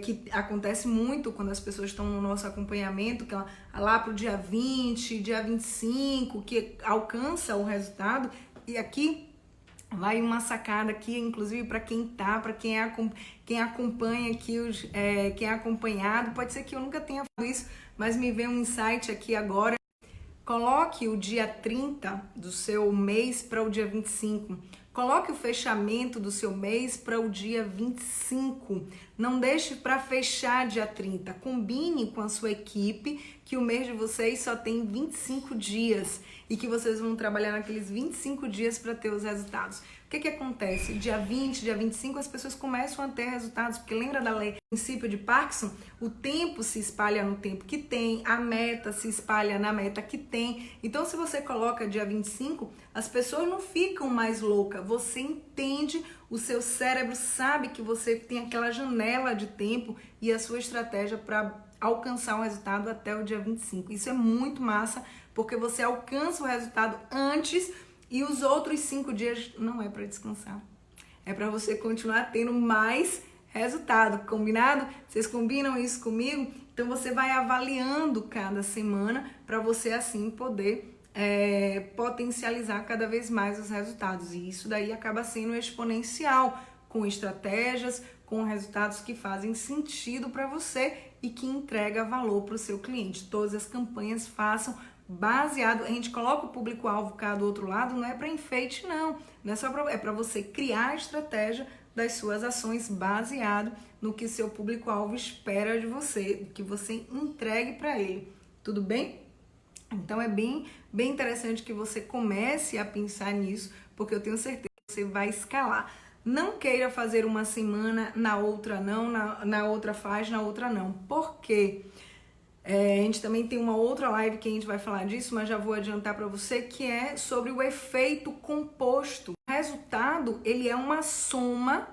que acontece muito quando as pessoas estão no nosso acompanhamento, que lá pro dia 20, dia 25, que alcança o resultado. E aqui vai uma sacada aqui, inclusive para quem quem acompanha aqui, quem é acompanhado. Pode ser que eu nunca tenha falado isso, mas me veio um insight aqui agora. Coloque o dia 30 do seu mês para o dia 25. Coloque o fechamento do seu mês para o dia 25. Não deixe para fechar dia 30. Combine com a sua equipe que o mês de vocês só tem 25 dias e que vocês vão trabalhar naqueles 25 dias para ter os resultados. O que acontece? Dia 20, dia 25, as pessoas começam a ter resultados, porque lembra da lei, princípio de Parkinson? O tempo se espalha no tempo que tem, a meta se espalha na meta que tem. Então, se você coloca dia 25, as pessoas não ficam mais loucas. Você entende, o seu cérebro sabe que você tem aquela janela de tempo e a sua estratégia para alcançar o resultado até o dia 25. Isso é muito massa, porque você alcança o resultado antes E os outros 5 dias não é para descansar. É para você continuar tendo mais resultado, combinado? Vocês combinam isso comigo? Então você vai avaliando cada semana para você assim poder potencializar cada vez mais os resultados. E isso daí acaba sendo exponencial, com estratégias, com resultados que fazem sentido para você e que entrega valor para o seu cliente. Todas as campanhas façam baseado, a gente coloca o público-alvo cá do outro lado, não é para enfeite não é só é para você criar a estratégia das suas ações baseado no que seu público-alvo espera de você, que você entregue para ele, tudo bem? Então é bem interessante que você comece a pensar nisso, porque eu tenho certeza que você vai escalar. Não queira fazer uma semana, na outra não, na outra faz, na outra não. Por quê? A gente também tem uma outra live que a gente vai falar disso, mas já vou adiantar para você, que é sobre o efeito composto. O resultado, ele é uma soma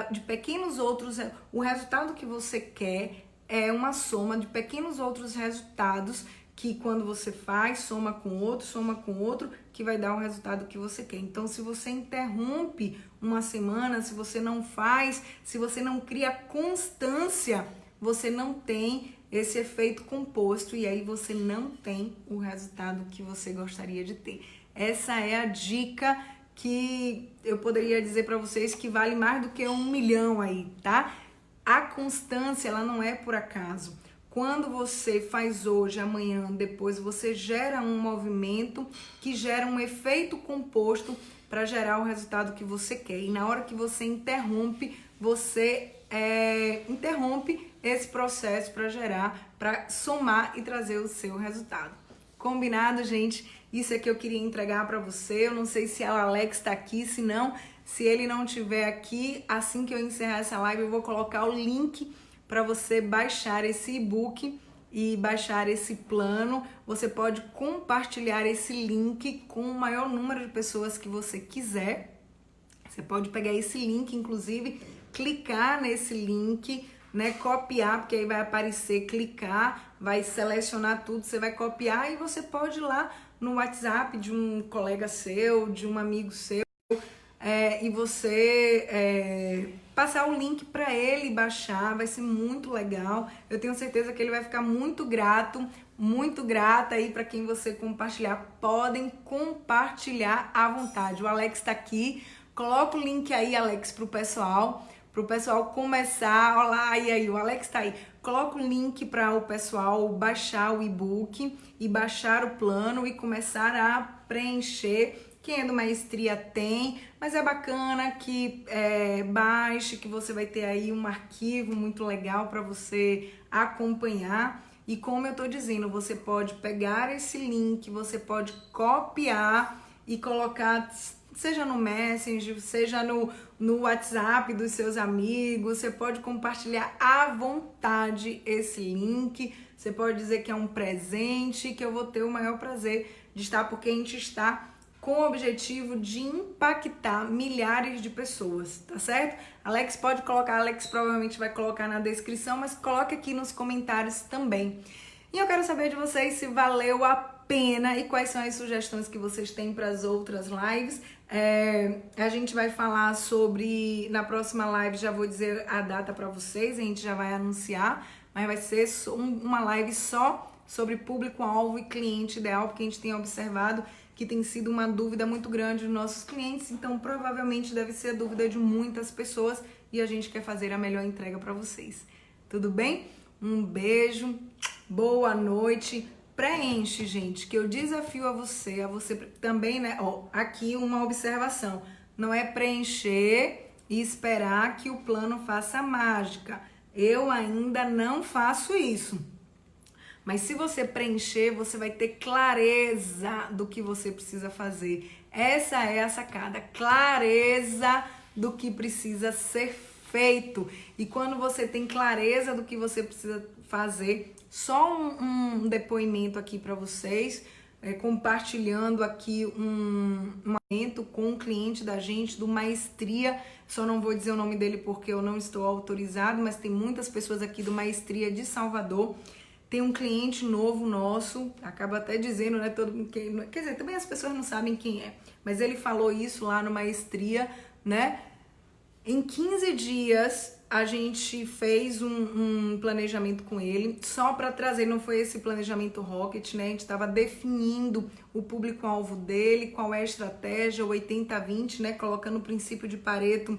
de pequenos outros... O resultado que você quer é uma soma de pequenos outros resultados que quando você faz, soma com outro, que vai dar o resultado que você quer. Então, se você interrompe uma semana, se você não faz, se você não cria constância, você não tem esse efeito composto e aí você não tem o resultado que você gostaria de ter. Essa é a dica que eu poderia dizer para vocês que vale mais do que 1 milhão aí, tá? A constância, ela não é por acaso. Quando você faz hoje, amanhã, depois, você gera um movimento que gera um efeito composto para gerar o resultado que você quer. E na hora que você interrompe, você interrompe esse processo para somar e trazer o seu resultado. Combinado, gente? Isso é que eu queria entregar para você. Eu não sei se o Alex está aqui, se não, se ele não estiver aqui, assim que eu encerrar essa live, eu vou colocar o link para você baixar esse e-book e baixar esse plano. Você pode compartilhar esse link com o maior número de pessoas que você quiser. Você pode pegar esse link, inclusive, clicar nesse link, né, copiar, porque aí vai aparecer, clicar, vai selecionar tudo, você vai copiar e você pode ir lá no WhatsApp de um colega seu, de um amigo seu, e você passar o link para ele baixar, vai ser muito legal. Eu tenho certeza que ele vai ficar muito grato, muito grata aí para quem você compartilhar. Podem compartilhar à vontade. O Alex está aqui, coloca o link aí, Alex, para o pessoal começar. Olha lá, e aí, o Alex está aí. Coloca o link para o pessoal baixar o e-book e baixar o plano e começar a preencher. Quem é do Maestria tem, mas é bacana que baixe, que você vai ter aí um arquivo muito legal para você acompanhar. E como eu tô dizendo, você pode pegar esse link, você pode copiar e colocar, seja no Messenger, seja no WhatsApp dos seus amigos, você pode compartilhar à vontade esse link, você pode dizer que é um presente, que eu vou ter o maior prazer de estar, porque a gente está com o objetivo de impactar milhares de pessoas, tá certo? Alex pode colocar, Alex provavelmente vai colocar na descrição, mas coloque aqui nos comentários também. E eu quero saber de vocês se valeu a pena e quais são as sugestões que vocês têm para as outras lives. A gente vai falar sobre, na próxima live já vou dizer a data para vocês, a gente já vai anunciar, mas vai ser uma live só sobre público-alvo e cliente ideal, porque a gente tem observado que tem sido uma dúvida muito grande dos nossos clientes, então provavelmente deve ser a dúvida de muitas pessoas e a gente quer fazer a melhor entrega para vocês. Tudo bem? Um beijo, boa noite. Preenche, gente, que eu desafio a você também, né? Ó, aqui uma observação. Não é preencher e esperar que o plano faça mágica. Eu ainda não faço isso. Mas se você preencher, você vai ter clareza do que você precisa fazer. Essa é a sacada, clareza do que precisa ser feito. E quando você tem clareza do que você precisa fazer, só um depoimento aqui para vocês, compartilhando aqui um momento com um cliente da gente, do Maestria, só não vou dizer o nome dele porque eu não estou autorizado, mas tem muitas pessoas aqui do Maestria de Salvador. Tem um cliente novo nosso, acaba até dizendo, né, todo mundo, quer dizer, também as pessoas não sabem quem é, mas ele falou isso lá no Maestria, né? Em 15 dias a gente fez um planejamento com ele, só para trazer, não foi esse planejamento rocket, né? A gente estava definindo o público-alvo dele, qual é a estratégia, o 80-20, né? Colocando o princípio de Pareto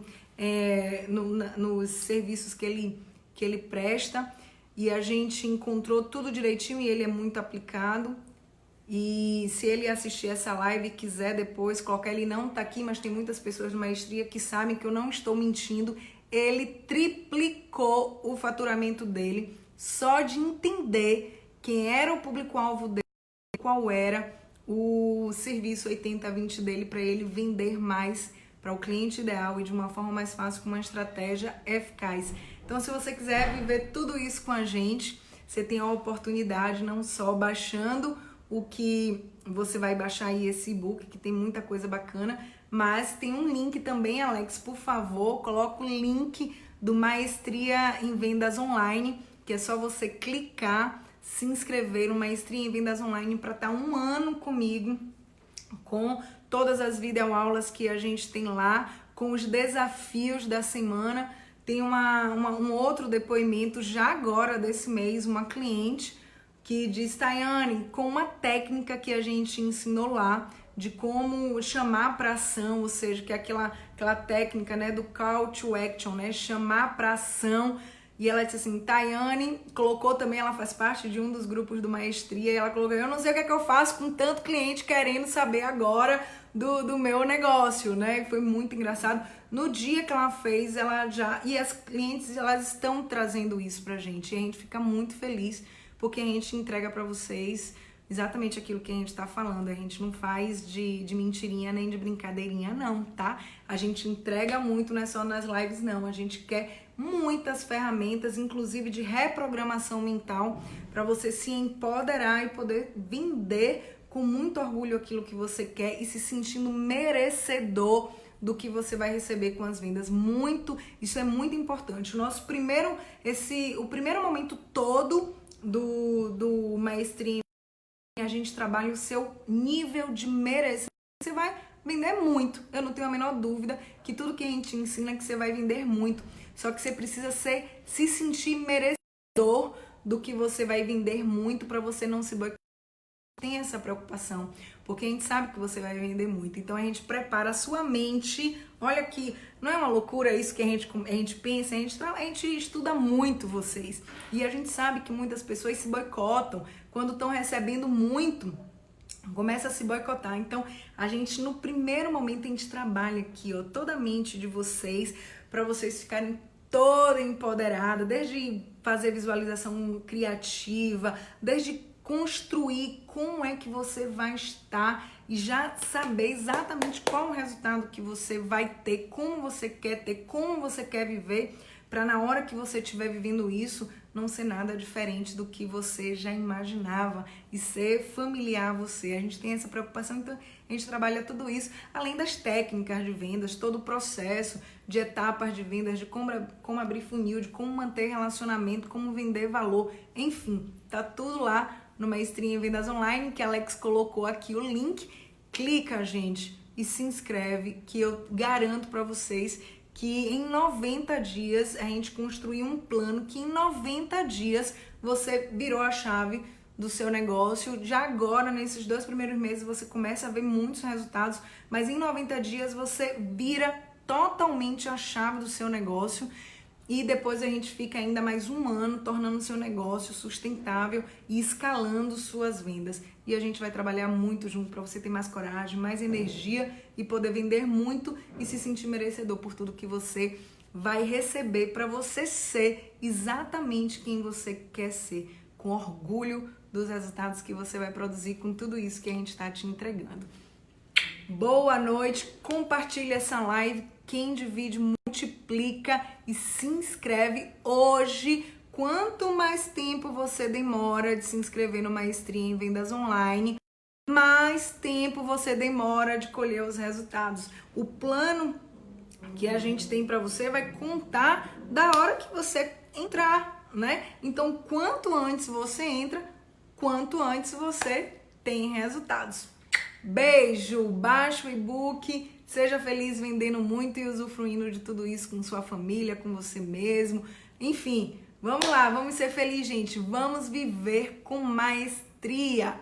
nos serviços que ele presta. E a gente encontrou tudo direitinho e ele é muito aplicado. E se ele assistir essa live e quiser depois colocar, ele não tá aqui, mas tem muitas pessoas do Maestria que sabem que eu não estou mentindo. Ele triplicou o faturamento dele só de entender quem era o público-alvo dele, qual era o serviço 80-20 dele para ele vender mais para o cliente ideal e de uma forma mais fácil, com uma estratégia eficaz. Então, se você quiser viver tudo isso com a gente, você tem a oportunidade não só baixando o que você vai baixar aí, esse e-book, que tem muita coisa bacana, mas tem um link também, Alex, por favor, coloca o link do Maestria em Vendas Online, que é só você clicar, se inscrever no Maestria em Vendas Online para estar 1 ano comigo, com todas as videoaulas que a gente tem lá, com os desafios da semana. Tem um outro depoimento já agora desse mês, uma cliente que diz: Tayane, com uma técnica que a gente ensinou lá, de como chamar para ação, ou seja, que é aquela técnica, né, do call to action, né, chamar para ação. E ela disse assim, Tayane, colocou também, ela faz parte de um dos grupos do Maestria, e ela colocou, eu não sei o que é que eu faço com tanto cliente querendo saber agora do meu negócio, né? Foi muito engraçado. No dia que ela fez, ela já... E as clientes, elas estão trazendo isso pra gente, e a gente fica muito feliz, porque a gente entrega pra vocês exatamente aquilo que a gente tá falando. A gente não faz de mentirinha nem de brincadeirinha, não, tá? A gente entrega muito, não é só nas lives, não. A gente quer muitas ferramentas, inclusive de reprogramação mental, para você se empoderar e poder vender com muito orgulho aquilo que você quer e se sentindo merecedor do que você vai receber com as vendas. Isso é muito importante. O primeiro momento todo do Maestria, a gente trabalha o seu nível de merecimento. Você vai vender muito. Eu não tenho a menor dúvida que tudo que a gente ensina é que você vai vender muito. Só que você precisa se sentir merecedor do que você vai vender muito, para você não se boicotar. Tem essa preocupação, porque a gente sabe que você vai vender muito. Então a gente prepara a sua mente. Olha que não é uma loucura isso que a gente pensa, a gente estuda muito vocês. E a gente sabe que muitas pessoas se boicotam quando estão recebendo muito. Começa a se boicotar. Então, a gente, no primeiro momento, a gente trabalha aqui, ó, toda a mente de vocês, para vocês ficarem toda empoderada, desde fazer visualização criativa, desde construir como é que você vai estar e já saber exatamente qual o resultado que você vai ter, como você quer ter, como você quer viver, para na hora que você estiver vivendo isso, não ser nada diferente do que você já imaginava e ser familiar a você. A gente tem essa preocupação, então a gente trabalha tudo isso, além das técnicas de vendas, todo o processo de etapas de vendas, de como abrir funil, de como manter relacionamento, como vender valor, enfim, tá tudo lá no Maestria em Vendas Online, que a Alex colocou aqui o link. Clica, gente, e se inscreve, que eu garanto para vocês que em 90 dias a gente construiu um plano que em 90 dias você virou a chave do seu negócio. Já agora, nesses 2 primeiros meses, você começa a ver muitos resultados, mas em 90 dias você vira totalmente a chave do seu negócio. E depois a gente fica ainda mais 1 ano tornando o seu negócio sustentável e escalando suas vendas. E a gente vai trabalhar muito junto para você ter mais coragem, mais energia e poder vender muito e se sentir merecedor por tudo que você vai receber, para você ser exatamente quem você quer ser, com orgulho dos resultados que você vai produzir com tudo isso que a gente está te entregando. Boa noite, compartilha essa live, quem divide multiplica e se inscreve hoje. Quanto mais tempo você demora de se inscrever no Maestria em Vendas Online, mais tempo você demora de colher os resultados. O plano que a gente tem para você vai contar da hora que você entrar né? Então, quanto antes você entra, quanto antes você tem resultados. Beijo, baixa o e-book, seja feliz vendendo muito e usufruindo de tudo isso com sua família, com você mesmo. Enfim, vamos lá, vamos ser felizes, gente. Vamos viver com maestria.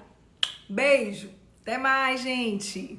Beijo, até mais, gente.